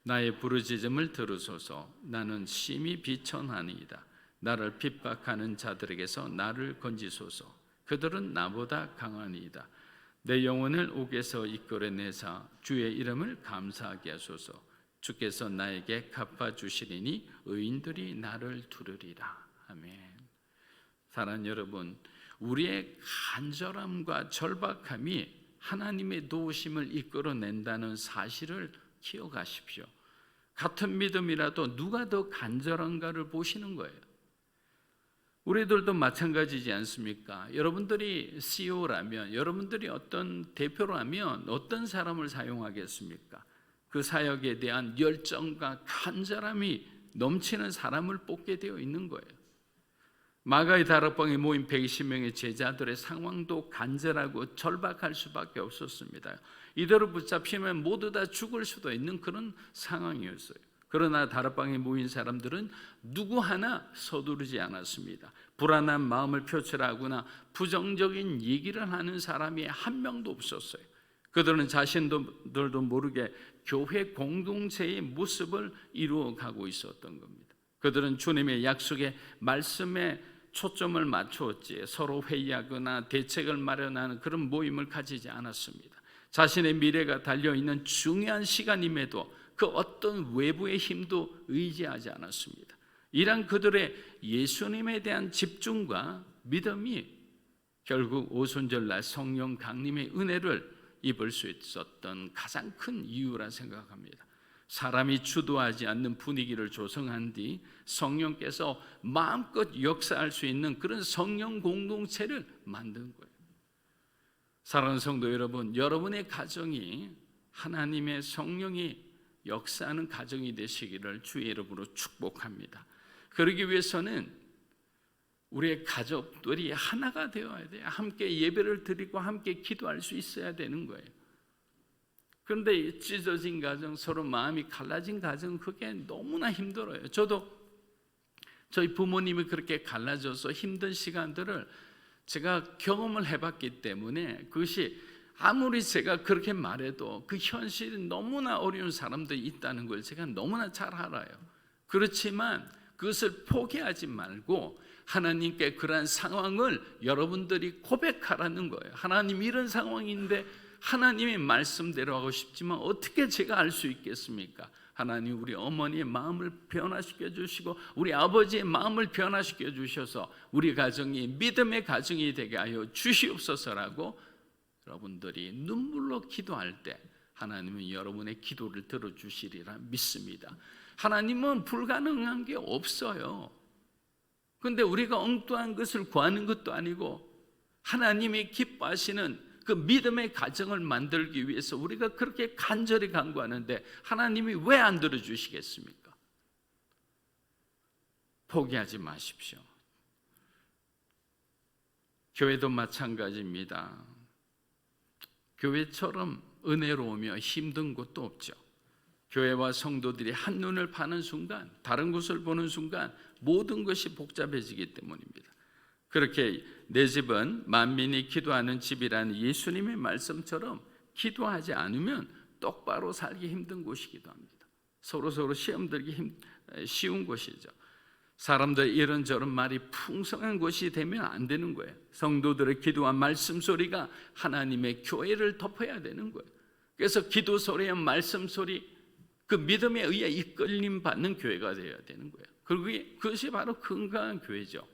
나의 부르짖음을 들으소서. 나는 심히 비천하니이다. 나를 핍박하는 자들에게서 나를 건지소서. 그들은 나보다 강하니이다. 내 영혼을 옥에서 이끌어내사 주의 이름을 감사하게 하소서. 주께서 나에게 갚아주시리니 의인들이 나를 두르리라. 아멘. 사랑하는 여러분, 우리의 간절함과 절박함이 하나님의 도우심을 이끌어낸다는 사실을 기억하십시오. 같은 믿음이라도 누가 더 간절한가를 보시는 거예요. 우리들도 마찬가지지 않습니까? 여러분들이 CEO라면, 여러분들이 어떤 대표라면 어떤 사람을 사용하겠습니까? 그 사역에 대한 열정과 간절함이 넘치는 사람을 뽑게 되어 있는 거예요. 마가의 다락방에 모인 120명의 제자들의 상황도 간절하고 절박할 수밖에 없었습니다. 이대로 붙잡히면 모두 다 죽을 수도 있는 그런 상황이었어요. 그러나 다락방에 모인 사람들은 누구 하나 서두르지 않았습니다. 불안한 마음을 표출하거나 부정적인 얘기를 하는 사람이 한 명도 없었어요. 그들은 자신들도 모르게 교회 공동체의 모습을 이루어가고 있었던 겁니다. 그들은 주님의 약속의 말씀에 초점을 맞추었지 서로 회의하거나 대책을 마련하는 그런 모임을 가지지 않았습니다. 자신의 미래가 달려있는 중요한 시간임에도 그 어떤 외부의 힘도 의지하지 않았습니다. 이런 그들의 예수님에 대한 집중과 믿음이 결국 오순절날 성령 강림의 은혜를 입을 수 있었던 가장 큰 이유라 생각합니다. 사람이 주도하지 않는 분위기를 조성한 뒤 성령께서 마음껏 역사할 수 있는 그런 성령 공동체를 만든 거예요. 사랑하는 성도 여러분, 여러분의 가정이 하나님의 성령이 역사하는 가정이 되시기를 주의 이름으로 축복합니다. 그러기 위해서는 우리의 가족들이 하나가 되어야 돼요. 함께 예배를 드리고 함께 기도할 수 있어야 되는 거예요. 그런데 찢어진 가정, 서로 마음이 갈라진 가정, 그게 너무나 힘들어요. 저도 저희 부모님이 그렇게 갈라져서 힘든 시간들을 제가 경험을 해봤기 때문에 그것이 아무리 제가 그렇게 말해도 그 현실이 너무나 어려운 사람들이 있다는 걸 제가 너무나 잘 알아요. 그렇지만 그것을 포기하지 말고 하나님께 그러한 상황을 여러분들이 고백하라는 거예요. 하나님, 이런 상황인데 하나님의 말씀대로 하고 싶지만 어떻게 제가 알 수 있겠습니까? 하나님 우리 어머니의 마음을 변화시켜 주시고 우리 아버지의 마음을 변화시켜 주셔서 우리 가정이 믿음의 가정이 되게 하여 주시옵소서라고 여러분들이 눈물로 기도할 때 하나님은 여러분의 기도를 들어주시리라 믿습니다. 하나님은 불가능한 게 없어요. 그런데 우리가 엉뚱한 것을 구하는 것도 아니고 하나님이 기뻐하시는 그 믿음의 가정을 만들기 위해서 우리가 그렇게 간절히 간구하는데 하나님이 왜 안 들어주시겠습니까? 포기하지 마십시오. 교회도 마찬가지입니다. 교회처럼 은혜로우며 힘든 곳도 없죠. 교회와 성도들이 한눈을 파는 순간, 다른 곳을 보는 순간 모든 것이 복잡해지기 때문입니다. 그렇게 내 집은 만민이 기도하는 집이라는 예수님의 말씀처럼 기도하지 않으면 똑바로 살기 힘든 곳이기도 합니다. 서로 시험 들기 쉬운 곳이죠. 사람들 이런저런 말이 풍성한 곳이 되면 안 되는 거예요. 성도들의 기도와 말씀 소리가 하나님의 교회를 덮어야 되는 거예요. 그래서 기도 소리와 말씀 소리, 그 믿음에 의해 이끌림 받는 교회가 되어야 되는 거예요. 그것이 바로 건강한 교회죠.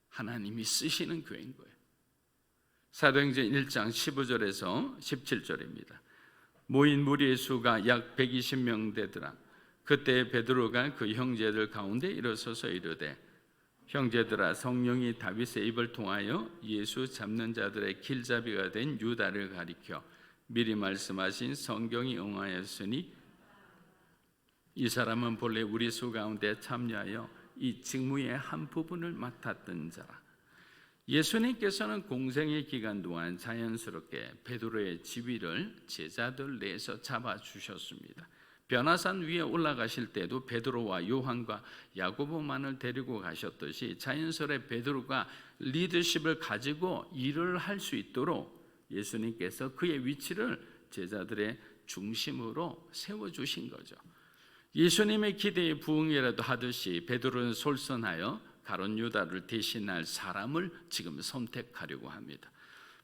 하나님이 쓰시는 교회인 거예요. 사도행전 1장 15절에서 17절입니다. 모인 무리의 수가 약 120명 되더라. 그때 베드로가 그 형제들 가운데 일어서서 이르되 형제들아, 성령이 다윗의 입을 통하여 예수 잡는 자들의 길잡이가 된 유다를 가리켜 미리 말씀하신 성경이 응하였으니 이 사람은 본래 우리 수 가운데 참여하여 이 직무의 한 부분을 맡았던 자라. 예수님께서는 공생의 기간 동안 자연스럽게 베드로의 지위를 제자들 내에서 잡아주셨습니다. 변화산 위에 올라가실 때도 베드로와 요한과 야고보만을 데리고 가셨듯이 자연스레 베드로가 리더십을 가지고 일을 할 수 있도록 예수님께서 그의 위치를 제자들의 중심으로 세워주신 거죠. 예수님의 기대에 부응이라도 하듯이 베드로는 솔선하여 가룟 유다를 대신할 사람을 지금 선택하려고 합니다.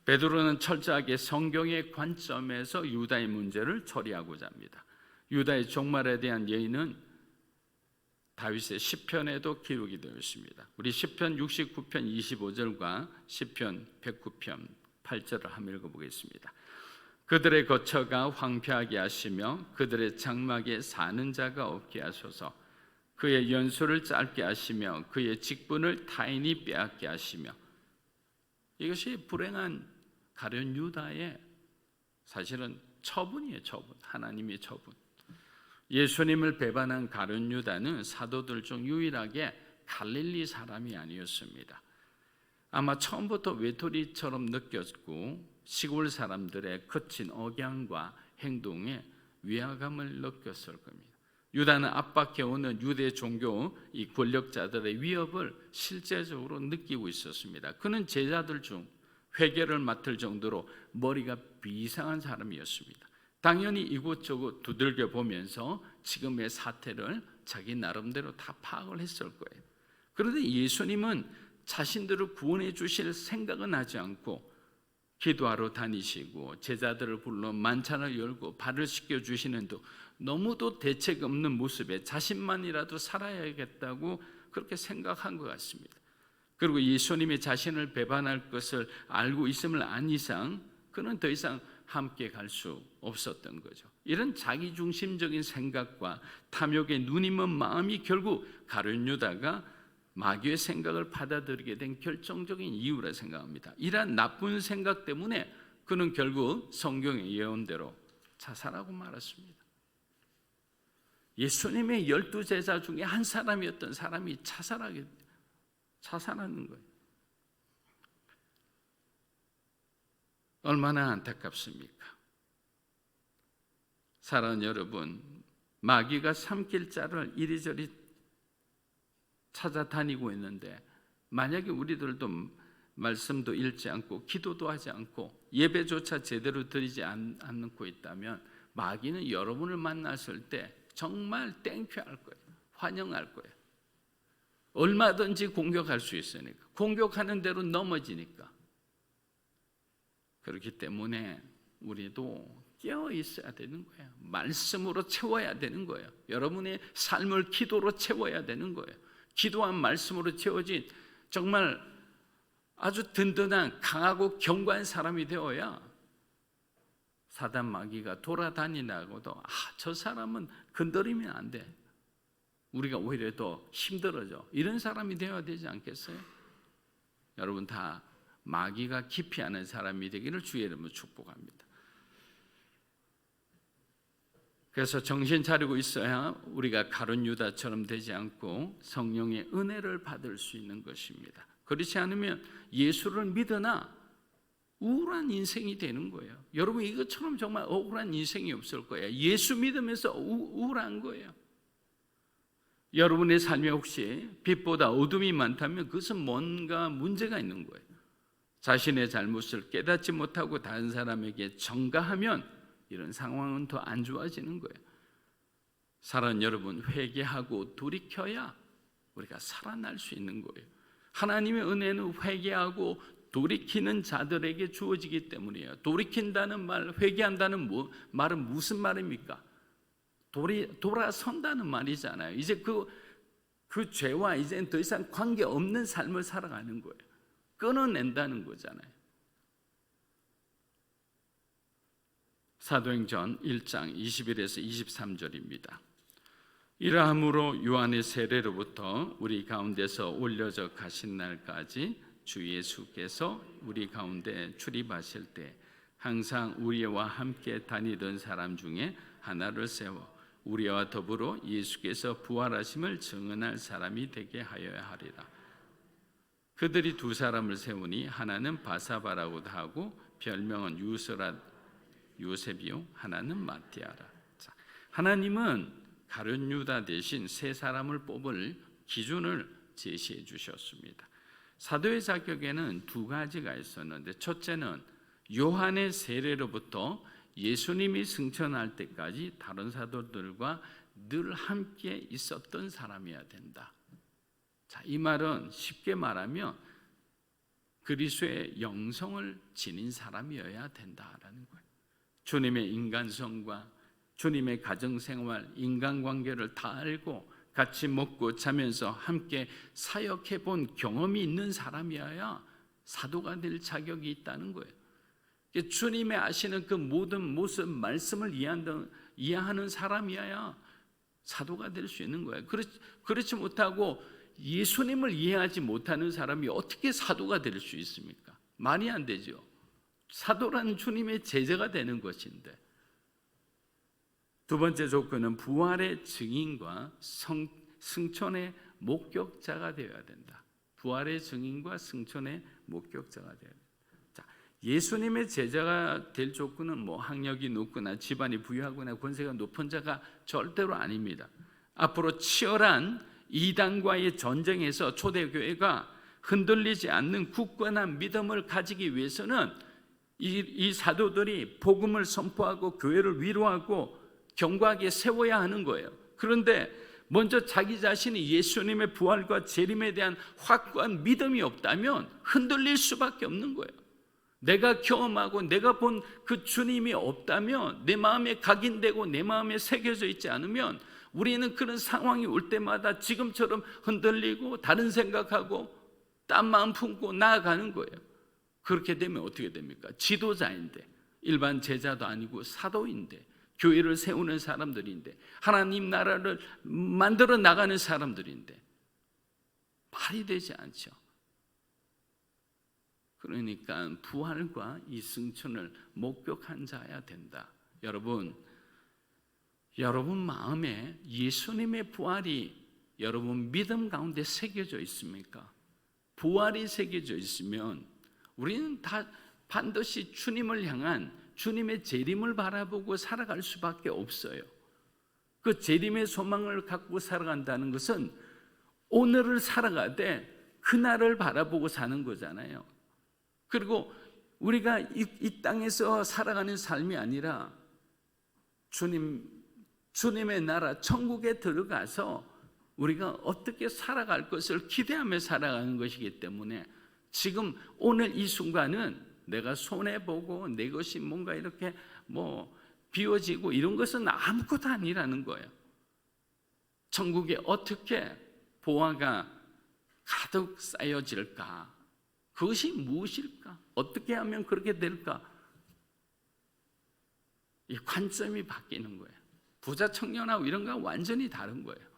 베드로는 철저하게 성경의 관점에서 유다의 문제를 처리하고자 합니다. 유다의 종말에 대한 예의는 다윗의 시편에도 기록이 되어 있습니다. 우리 시편 69편 25절과 시편 109편 8절을 한번 읽어보겠습니다. 그들의 거처가 황폐하게 하시며 그들의 장막에 사는 자가 없게 하소서. 그의 연수를 짧게 하시며 그의 직분을 타인이 빼앗게 하시며. 이것이 불행한 가룟 유다의 사실은 처분이에요. 처분. 하나님의 처분. 예수님을 배반한 가룟 유다는 사도들 중 유일하게 갈릴리 사람이 아니었습니다. 아마 처음부터 외톨이처럼 느꼈고 시골 사람들의 거친 억양과 행동에 위화감을 느꼈을 겁니다. 유다는 압박해오는 유대 종교 이 권력자들의 위협을 실제적으로 느끼고 있었습니다. 그는 제자들 중 회개를 맡을 정도로 머리가 비상한 사람이었습니다. 당연히 이곳저곳 두들겨 보면서 지금의 사태를 자기 나름대로 다 파악을 했을 거예요. 그런데 예수님은 자신들을 구원해 주실 생각은 하지 않고 기도하러 다니시고 제자들을 불러 만찬을 열고 발을 씻겨 주시는데 너무도 대책 없는 모습에 자신만이라도 살아야겠다고 그렇게 생각한 것 같습니다. 그리고 예수님이 자신을 배반할 것을 알고 있음을 안 이상 그는 더 이상 함께 갈 수 없었던 거죠. 이런 자기중심적인 생각과 탐욕에 눈이먼 마음이 결국 가룟 유다가 마귀의 생각을 받아들이게 된 결정적인 이유라 생각합니다. 이러한 나쁜 생각 때문에 그는 결국 성경의 예언대로 자살하고 말았습니다. 예수님의 12제자 중에 한 사람이었던 사람이 자살하는 거예요. 얼마나 안타깝습니까? 사랑하는 여러분, 마귀가 삼킬 자를 이리저리 찾아다니고 있는데 만약에 우리들도 말씀도 읽지 않고 기도도 하지 않고 예배조차 제대로 드리지 않고 있다면 마귀는 여러분을 만났을 때 정말 땡큐할 거예요. 환영할 거예요. 얼마든지 공격할 수 있으니까. 공격하는 대로 넘어지니까. 그렇기 때문에 우리도 깨어 있어야 되는 거예요. 말씀으로 채워야 되는 거예요. 여러분의 삶을 기도로 채워야 되는 거예요. 기도한 말씀으로 채워진 정말 아주 든든한 강하고 견고한 사람이 되어야 사단 마귀가 돌아다니나고도 저 사람은 건드리면 안 돼. 우리가 오히려 더 힘들어져. 이런 사람이 되어야 되지 않겠어요? 여러분 다 마귀가 기피하는 사람이 되기를 주의 이름으로 축복합니다. 그래서 정신 차리고 있어야 우리가 가룟 유다처럼 되지 않고 성령의 은혜를 받을 수 있는 것입니다. 그렇지 않으면 예수를 믿으나 우울한 인생이 되는 거예요. 여러분 이것처럼 정말 억울한 인생이 없을 거예요. 예수 믿으면서 우울한 거예요. 여러분의 삶에 혹시 빛보다 어둠이 많다면 그것은 뭔가 문제가 있는 거예요. 자신의 잘못을 깨닫지 못하고 다른 사람에게 전가하면 이런 상황은 더 안 좋아지는 거예요. 사랑하는 여러분, 회개하고 돌이켜야 우리가 살아날 수 있는 거예요. 하나님의 은혜는 회개하고 돌이키는 자들에게 주어지기 때문이에요. 돌이킨다는 말, 회개한다는 말은 무슨 말입니까? 돌아선다는 말이잖아요. 이제 그 죄와 이제는 더 이상 관계 없는 삶을 살아가는 거예요. 끊어낸다는 거잖아요. 사도행전 1장 21에서 23절입니다. 이러함으로 요한의 세례로부터 우리 가운데서 올려져 가신 날까지 주 예수께서 우리 가운데 출입하실 때 항상 우리와 함께 다니던 사람 중에 하나를 세워 우리와 더불어 예수께서 부활하심을 증언할 사람이 되게 하여야 하리라. 그들이 두 사람을 세우니 하나는 바사바라고도 하고 별명은 요셉이요 하나는 마띠아라. 하나님은 가룟 유다 대신 세 사람을 뽑을 기준을 제시해 주셨습니다. 사도의 자격에는 두 가지가 있었는데 첫째는 요한의 세례로부터 예수님이 승천할 때까지 다른 사도들과 늘 함께 있었던 사람이어야 된다. 자, 이 말은 쉽게 말하면 그리스도의 영성을 지닌 사람이어야 된다라는 거예요. 주님의 인간성과 주님의 가정생활, 인간관계를 다 알고 같이 먹고 자면서 함께 사역해 본 경험이 있는 사람이어야 사도가 될 자격이 있다는 거예요. 주님의 아시는 그 모든 모습, 말씀을 이해하는 사람이어야 사도가 될 수 있는 거예요. 그렇지 못하고 예수님을 이해하지 못하는 사람이 어떻게 사도가 될 수 있습니까? 말이 안 되죠. 사도라는 주님의 제자가 되는 것인데. 두 번째 조건은 부활의 증인과 승천의 목격자가 되어야 된다. 부활의 증인과 승천의 목격자가 되어야 된다. 자, 예수님의 제자가 될 조건은 뭐 학력이 높거나 집안이 부유하거나 권세가 높은 자가 절대로 아닙니다. 앞으로 치열한 이단과의 전쟁에서 초대교회가 흔들리지 않는 굳건한 믿음을 가지기 위해서는 이 사도들이 복음을 선포하고 교회를 위로하고 견고하게 세워야 하는 거예요. 그런데 먼저 자기 자신이 예수님의 부활과 재림에 대한 확고한 믿음이 없다면 흔들릴 수밖에 없는 거예요. 내가 경험하고 내가 본 그 주님이 없다면, 내 마음에 각인되고 내 마음에 새겨져 있지 않으면 우리는 그런 상황이 올 때마다 지금처럼 흔들리고 다른 생각하고 딴 마음 품고 나아가는 거예요. 그렇게 되면 어떻게 됩니까? 지도자인데, 일반 제자도 아니고 사도인데, 교회를 세우는 사람들인데, 하나님 나라를 만들어 나가는 사람들인데 말이 되지 않죠. 그러니까 부활과 이 승천을 목격한 자야 된다. 여러분 마음에 예수님의 부활이 여러분 믿음 가운데 새겨져 있습니까? 부활이 새겨져 있으면 우리는 다 반드시 주님을 향한 주님의 재림을 바라보고 살아갈 수밖에 없어요. 그 재림의 소망을 갖고 살아간다는 것은 오늘을 살아가되 그날을 바라보고 사는 거잖아요. 그리고 우리가 이 땅에서 살아가는 삶이 아니라 주님의 나라 천국에 들어가서 우리가 어떻게 살아갈 것을 기대하며 살아가는 것이기 때문에 지금 오늘 이 순간은 내가 손해보고 내 것이 뭔가 이렇게 비워지고 이런 것은 아무것도 아니라는 거예요. 천국에 어떻게 보화가 가득 쌓여질까? 그것이 무엇일까? 어떻게 하면 그렇게 될까? 이 관점이 바뀌는 거예요. 부자 청년하고 이런 거 완전히 다른 거예요.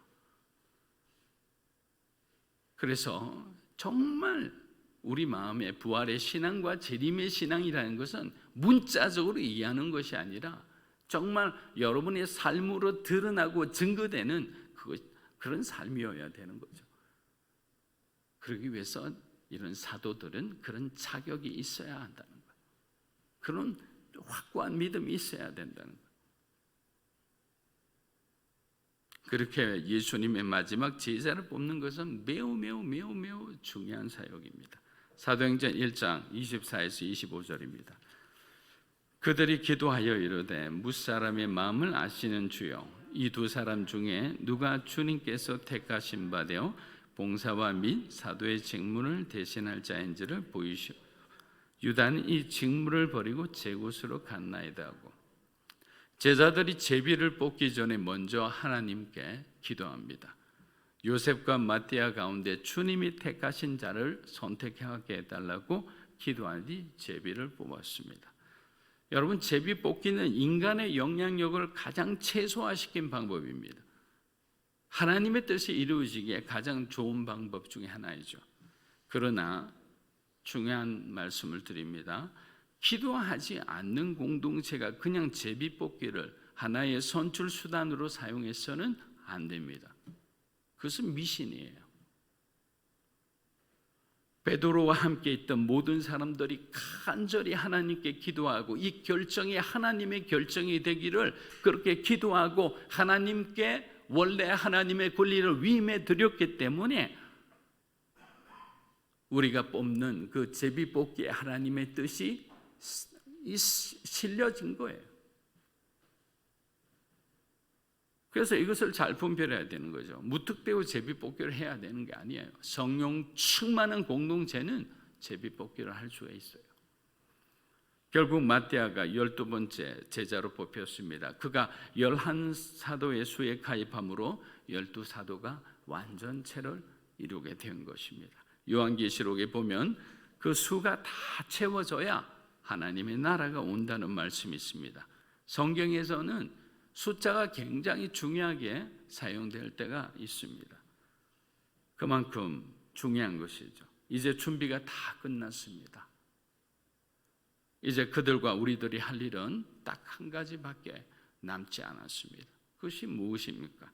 그래서 정말 우리 마음에 부활의 신앙과 재림의 신앙이라는 것은 문자적으로 이해하는 것이 아니라 정말 여러분의 삶으로 드러나고 증거되는 그런 삶이어야 되는 거죠. 그러기 위해서 이런 사도들은 그런 자격이 있어야 한다는 거예요. 그런 확고한 믿음이 있어야 된다는 거예요. 그렇게 예수님의 마지막 제자를 뽑는 것은 매우 중요한 사역입니다. 사도행전 1장 24에서 25절입니다. 그들이 기도하여 이르되 무사람의 마음을 아시는 주여, 이 두 사람 중에 누가 주님께서 택하신 바 되어 봉사와 및 사도의 직무를 대신할 자인지를 보이시오. 유다는 이 직무를 버리고 제 곳으로 갔나이다 하고, 제자들이 제비를 뽑기 전에 먼저 하나님께 기도합니다. 요셉과 마띠아 가운데 주님이 택하신 자를 선택하게 해달라고 기도하니 제비를 뽑았습니다. 여러분, 제비 뽑기는 인간의 영향력을 가장 최소화시킨 방법입니다. 하나님의 뜻이 이루어지기에 가장 좋은 방법 중에 하나이죠. 그러나 중요한 말씀을 드립니다. 기도하지 않는 공동체가 그냥 제비 뽑기를 하나의 선출 수단으로 사용해서는 안 됩니다. 그것은 미신이에요. 베드로와 함께 있던 모든 사람들이 간절히 하나님께 기도하고 이 결정이 하나님의 결정이 되기를 그렇게 기도하고 하나님께 원래 하나님의 권리를 위임해 드렸기 때문에 우리가 뽑는 그 제비 뽑기의 하나님의 뜻이 실려진 거예요. 그래서 이것을 잘 분별해야 되는 거죠. 무턱대고 제비뽑기를 해야 되는 게 아니에요. 성령 충만한 공동체는 제비뽑기를 할 수가 있어요. 결국 마띠아가 12번째 제자로 뽑혔습니다. 그가 11사도의 수에 가입함으로 12사도가 완전체를 이루게 된 것입니다. 요한계시록에 보면 그 수가 다 채워져야 하나님의 나라가 온다는 말씀이 있습니다. 성경에서는 숫자가 굉장히 중요하게 사용될 때가 있습니다. 그만큼 중요한 것이죠. 이제 준비가 다 끝났습니다. 이제 그들과 우리들이 할 일은 딱 한 가지밖에 남지 않았습니다. 그것이 무엇입니까?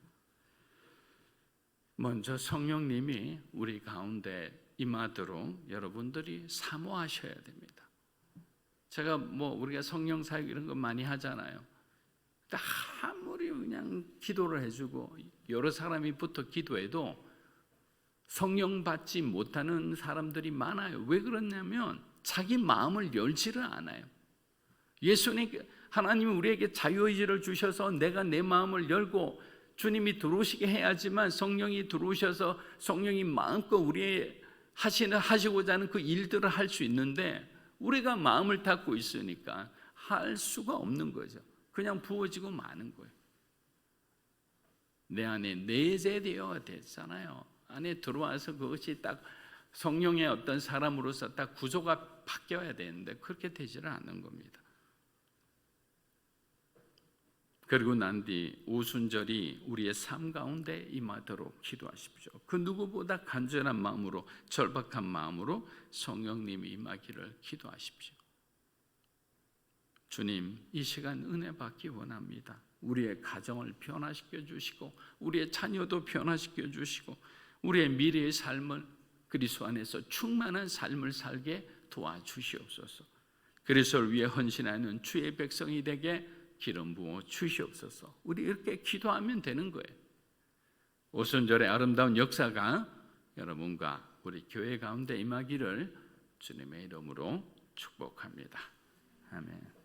먼저 성령님이 우리 가운데 임하도록 여러분들이 사모하셔야 됩니다. 제가 우리가 성령 사역 이런 거 많이 하잖아요. 아무리 그냥 기도를 해주고 여러 사람이 붙어 기도해도 성령 받지 못하는 사람들이 많아요. 왜 그러냐면 자기 마음을 열지를 않아요. 하나님이 우리에게 자유의지를 주셔서 내가 내 마음을 열고 주님이 들어오시게 해야지만 성령이 들어오셔서 성령이 마음껏 우리의 하시고자 하는 그 일들을 할 수 있는데 우리가 마음을 닫고 있으니까 할 수가 없는 거죠. 그냥 부어지고 마는 거예요. 내 안에 내재되어 됐잖아요. 안에 들어와서 그것이 딱 성령의 어떤 사람으로서 딱 구조가 바뀌어야 되는데 그렇게 되지를 않는 겁니다. 그리고 난 뒤 오순절이 우리의 삶 가운데 임하도록 기도하십시오. 그 누구보다 간절한 마음으로 절박한 마음으로 성령님이 임하기를 기도하십시오. 주님, 이 시간 은혜 받기 원합니다. 우리의 가정을 변화시켜 주시고 우리의 자녀도 변화시켜 주시고 우리의 미래의 삶을 그리스도 안에서 충만한 삶을 살게 도와주시옵소서. 그리스도를 위해 헌신하는 주의 백성이 되게 기름 부어 주시옵소서. 우리 이렇게 기도하면 되는 거예요. 오순절의 아름다운 역사가 여러분과 우리 교회 가운데 임하기를 주님의 이름으로 축복합니다. 아멘.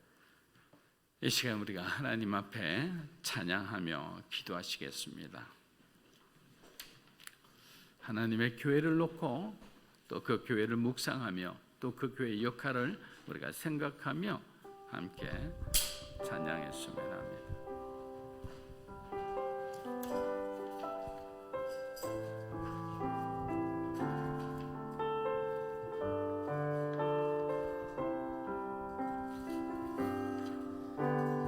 이 시간 우리가 하나님 앞에 찬양하며 기도하시겠습니다. 하나님의 교회를 놓고 또 그 교회를 묵상하며 또 그 교회의 역할을 우리가 생각하며 함께 찬양했으면 합니다.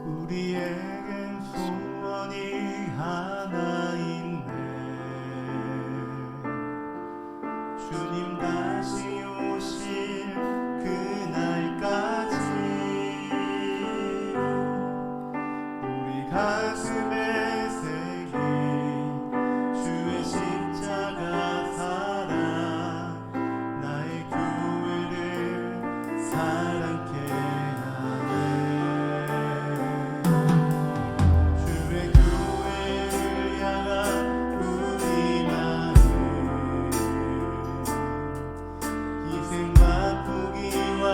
우리에겐 소원이 하나 있네. 주님 다시 오실 그날까지 우리 가슴에 새긴 주의 십자가 사랑 나의 교회를 사랑케 주의 교회를 향한 우리 마음 희생과 포기와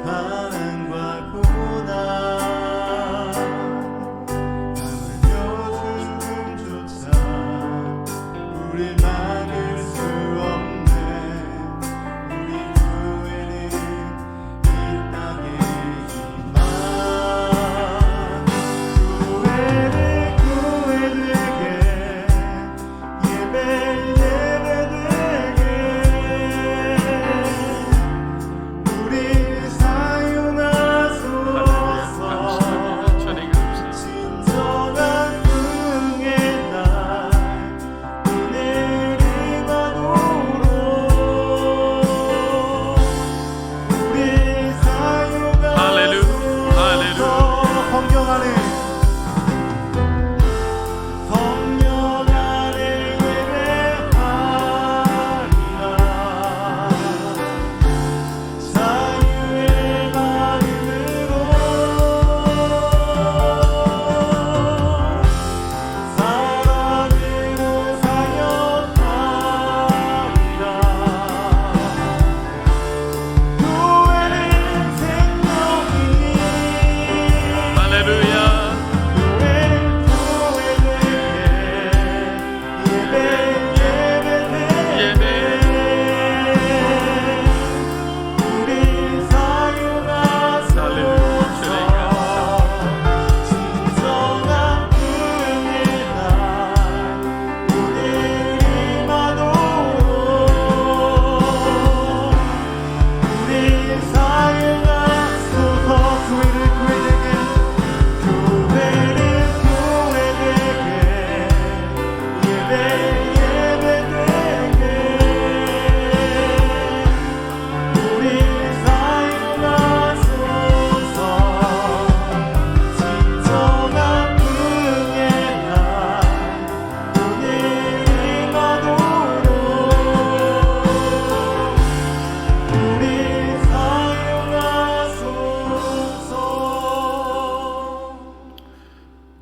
가난과 고난 하물며 죽음조차 우릴 막을 수 없네. 우리 교회는 이 땅에 임한 교회되게 예배되게 우리 사용하소서. 진정한 응의 날 은혜를 받도록 우리 사용하소서. 성령 안에 성령 안에 예배하리라. 자유의 마음으로 사랑으로 사역하리라. 교회는 생명이니
할렐루야.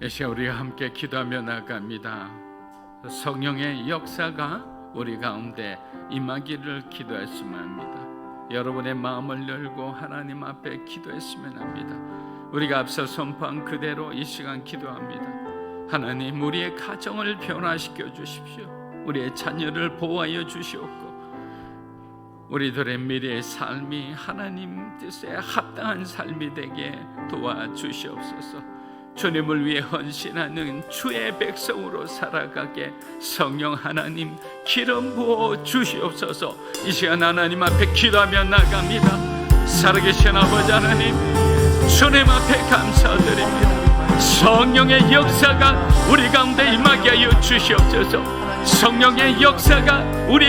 이 시간 우리가 함께 기도하며 나아갑니다. 성령의 역사가 우리 가운데 임하기를 기도했으면 합니다. 여러분의 마음을 열고 하나님 앞에 기도했으면 합니다. 우리가 앞서 선포한 그대로 이 시간 기도합니다. 하나님, 우리의 가정을 변화시켜 주십시오. 우리의 자녀를 보호하여 주시옵고 우리들의 미래의 삶이 하나님 뜻에 합당한 삶이 되게 도와주시옵소서. 주님을 위해 헌신하는 주의 백성으로 살아가게 성령 하나님 기름 부어 주시옵소서. 이 시간 하나님 앞에 기도하며 나갑니다. 살아계신 아버지 하나님, 주님 앞에 감사드립니다. 성령의 역사가 우리 가운데 임하게 하여 주시옵소서. 성령의 역사가 우리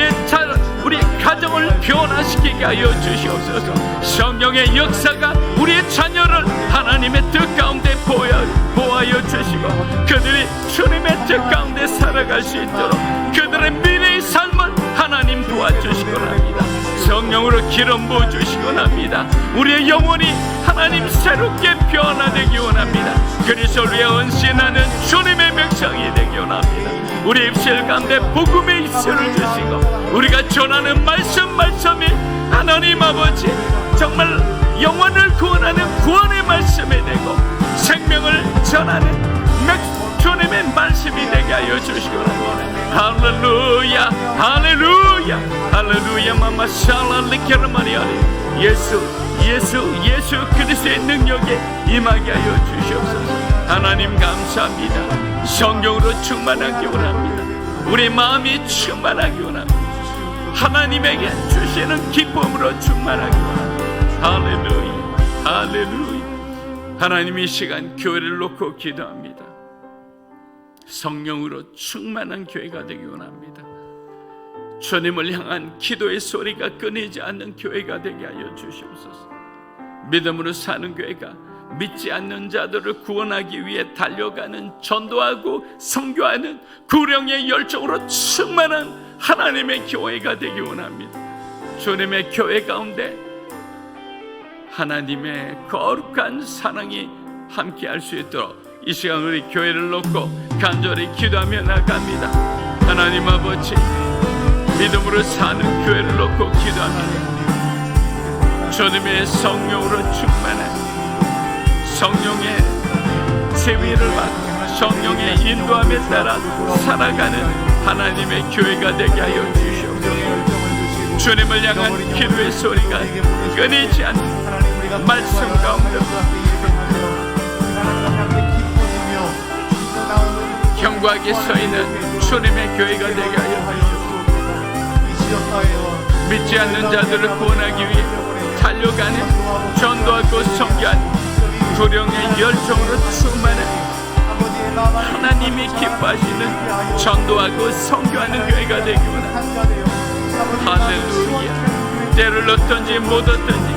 가정을 변화시키게 하여 주시옵소서. 성령의 역사가 우리의 자녀를 하나님의 뜻 가운데 보호하여 주시고 그들이 주님의 뜻 가운데 살아갈 수 있도록 그들의 미래의 삶을 하나님 도와주시곤 합니다. 성령으로 기름 부어주시곤 합니다. 우리의 영혼이 하나님 새롭게 변화되기 원합니다. 그리스도를 위해 헌신하는 주님의 백성이 되기 원합니다. 우리 입술 가운데 복음의 입술을 주시고 우리가 전하는 말씀이 하나님 아버지 정말 영혼을 구원하는 구원의 말씀이 되고 생명을 전하는 주님의 말씀이 되게 하여 주시기 바랍니다. 할렐루야, 할렐루야, 할렐루야 할렐루야 마마 샬랄리케르 마리아리 예수 그리스도의 능력에 임하게 하여 주시옵소서. 하나님 감사합니다. 성령으로 충만하기 원합니다. 우리 마음이 충만하기 원합니다. 하나님에게 주시는 기쁨으로 충만하기 원합니다. 할렐루야. 하나님 이 시간 교회를 놓고 기도합니다. 성령으로 충만한 교회가 되기 원합니다. 주님을 향한 기도의 소리가 끊이지 않는 교회가 되게 하여 주시옵소서. 믿음으로 사는 교회가 믿지 않는 자들을 구원하기 위해 달려가는, 전도하고 선교하는 구령의 열정으로 충만한 하나님의 교회가 되기 원합니다. 주님의 교회 가운데 하나님의 거룩한 사랑이 함께할 수 있도록 이 시간 우리 교회를 놓고 간절히 기도하며 나갑니다. 하나님 아버지, 믿음으로 사는 교회를 놓고 기도합니다. 주님의 성령으로 충만한, 성령의 세위를 받고 성령의 인도함에 따라 살아가는 하나님의 교회가 되게 하여 주시옵소서. 주님을 향한 기도의 소리가 끊이지 않는 말씀 가운데 견고하게 서 있는 주님의 교회가 되게 하여 주시옵소서. 믿지 않는 자들을 구원하기 위해 달려가는, 전도하고 선교하는 구령의 열정으로 충만한, 하나님이 기뻐하시는 전도하고 선교하는 교회가 되기 원합니다. 할렐루야. 때를 얻든지 못 얻든지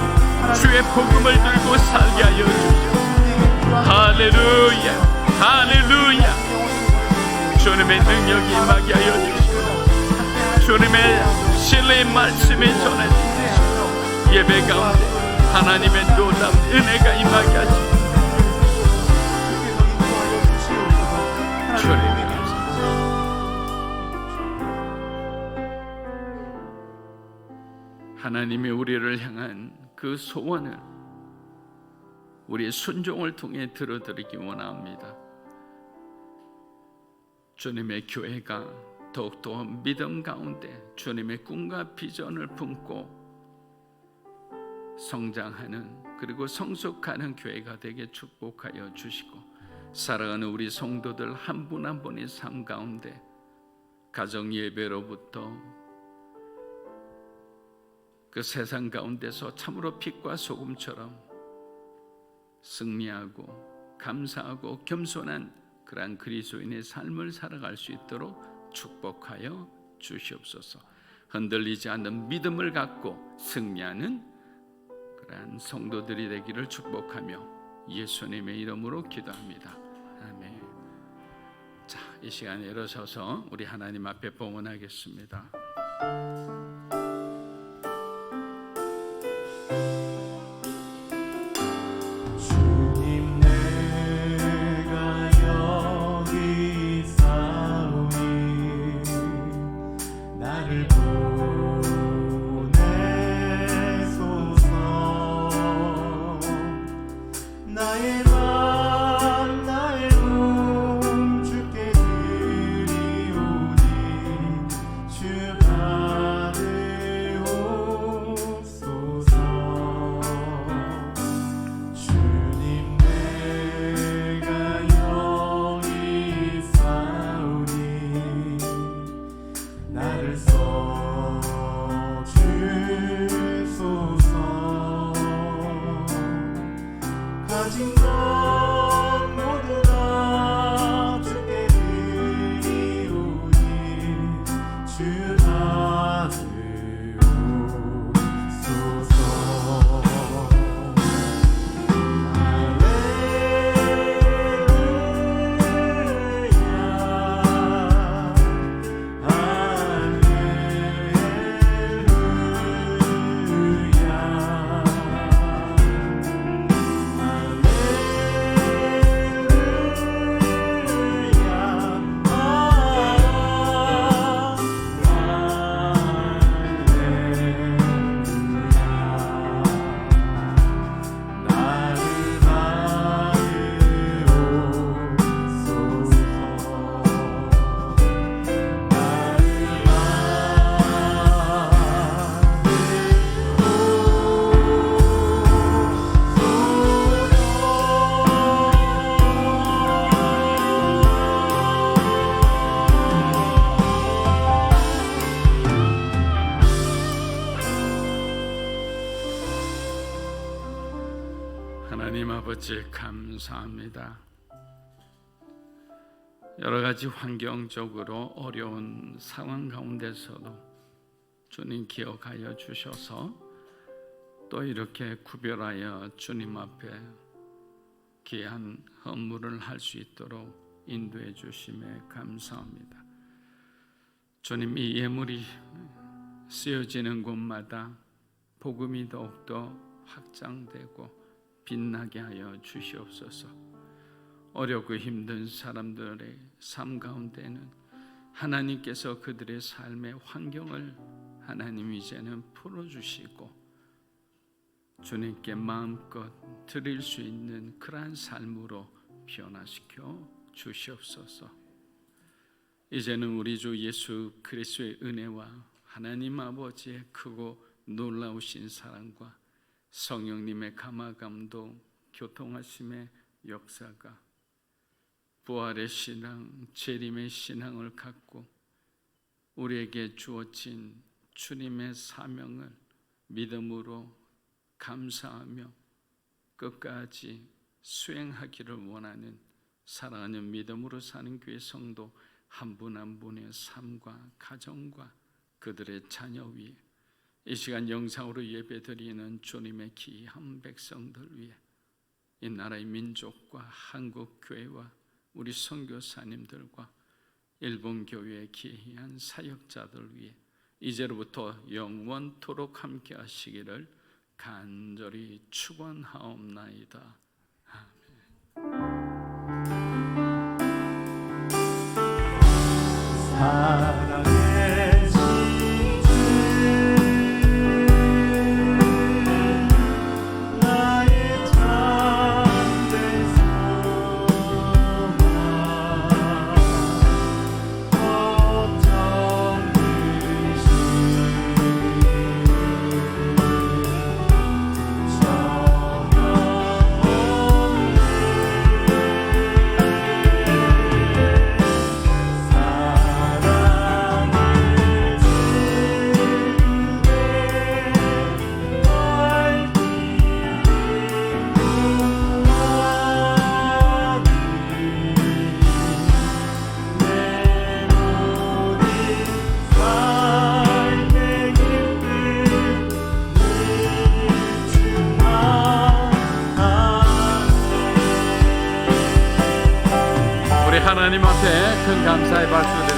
주의 복음을 들고 살게 하여 주시옵소서. 할렐루야. 할렐루야. 주님의 능력이 임하게 하여 주시옵소서. 주님의 신뢰의 말씀이 전해지시옵소서. 예배 가운데 하나님의 놀라운 은혜가 임하게 하시옵소서. 주님 감사합니다. 하나님이 우리를 향한 그 소원을 우리의 순종을 통해 들어드리기 원합니다. 주님의 교회가 더욱더 믿음 가운데 주님의 꿈과 비전을 품고 성장하는, 그리고 성숙하는 교회가 되게 축복하여 주시고, 살아가는 우리 성도들 한 분 한 분의 삶 가운데 가정 예배로부터 그 세상 가운데서 참으로 빛과 소금처럼 승리하고 감사하고 겸손한 그러한 그리스도인의 삶을 살아갈 수 있도록 축복하여 주시옵소서. 흔들리지 않는 믿음을 갖고 승리하는 그러한 성도들이 되기를 축복하며 예수님의 이름으로 기도합니다. 아멘. 자, 이 시간에 일어서서 우리 하나님 앞에 봉헌하겠습니다.
주께 드리오니 주 받으시옵소서.
하나님 아버지 감사합니다. 여러 가지 환경적으로 어려운 상황 가운데서도 주님 기억하여 주셔서 또 이렇게 구별하여 주님 앞에 귀한 헌물을 할 수 있도록 인도해 주심에 감사합니다. 주님, 이 예물이 쓰여지는 곳마다 복음이 더욱더 확장되고 빛나게 하여 주시옵소서. 어렵고 힘든 사람들의 삶 가운데는 하나님께서 그들의 삶의 환경을 하나님 이제는 풀어주시고 주님께 마음껏 드릴 수 있는 그러한 삶으로 변화시켜 주시옵소서. 이제는 우리 주 예수 그리스도의 은혜와 하나님 아버지의 크고 놀라우신 사랑과 성령님의 감화감동, 교통하심의 역사가 부활의 신앙, 재림의 신앙을 갖고 우리에게 주어진 주님의 사명을 믿음으로 감사하며 끝까지 수행하기를 원하는 사랑하는 믿음으로 사는 교회 성도 한 분 한 분의 삶과 가정과 그들의 자녀 위에 이 시간 영상으로 예배드리는 주님의 귀한 백성들 위해 이 나라의 민족과 한국 교회와 우리 선교사님들과 일본 교회의 귀한 사역자들 위해 이제로부터 영원토록 함께 하시기를 간절히 축원하옵나이다.
사랑의 진주 나의 참된 소망 걱정 되신
하나님 앞에 큰 감사의 박수 드립니다.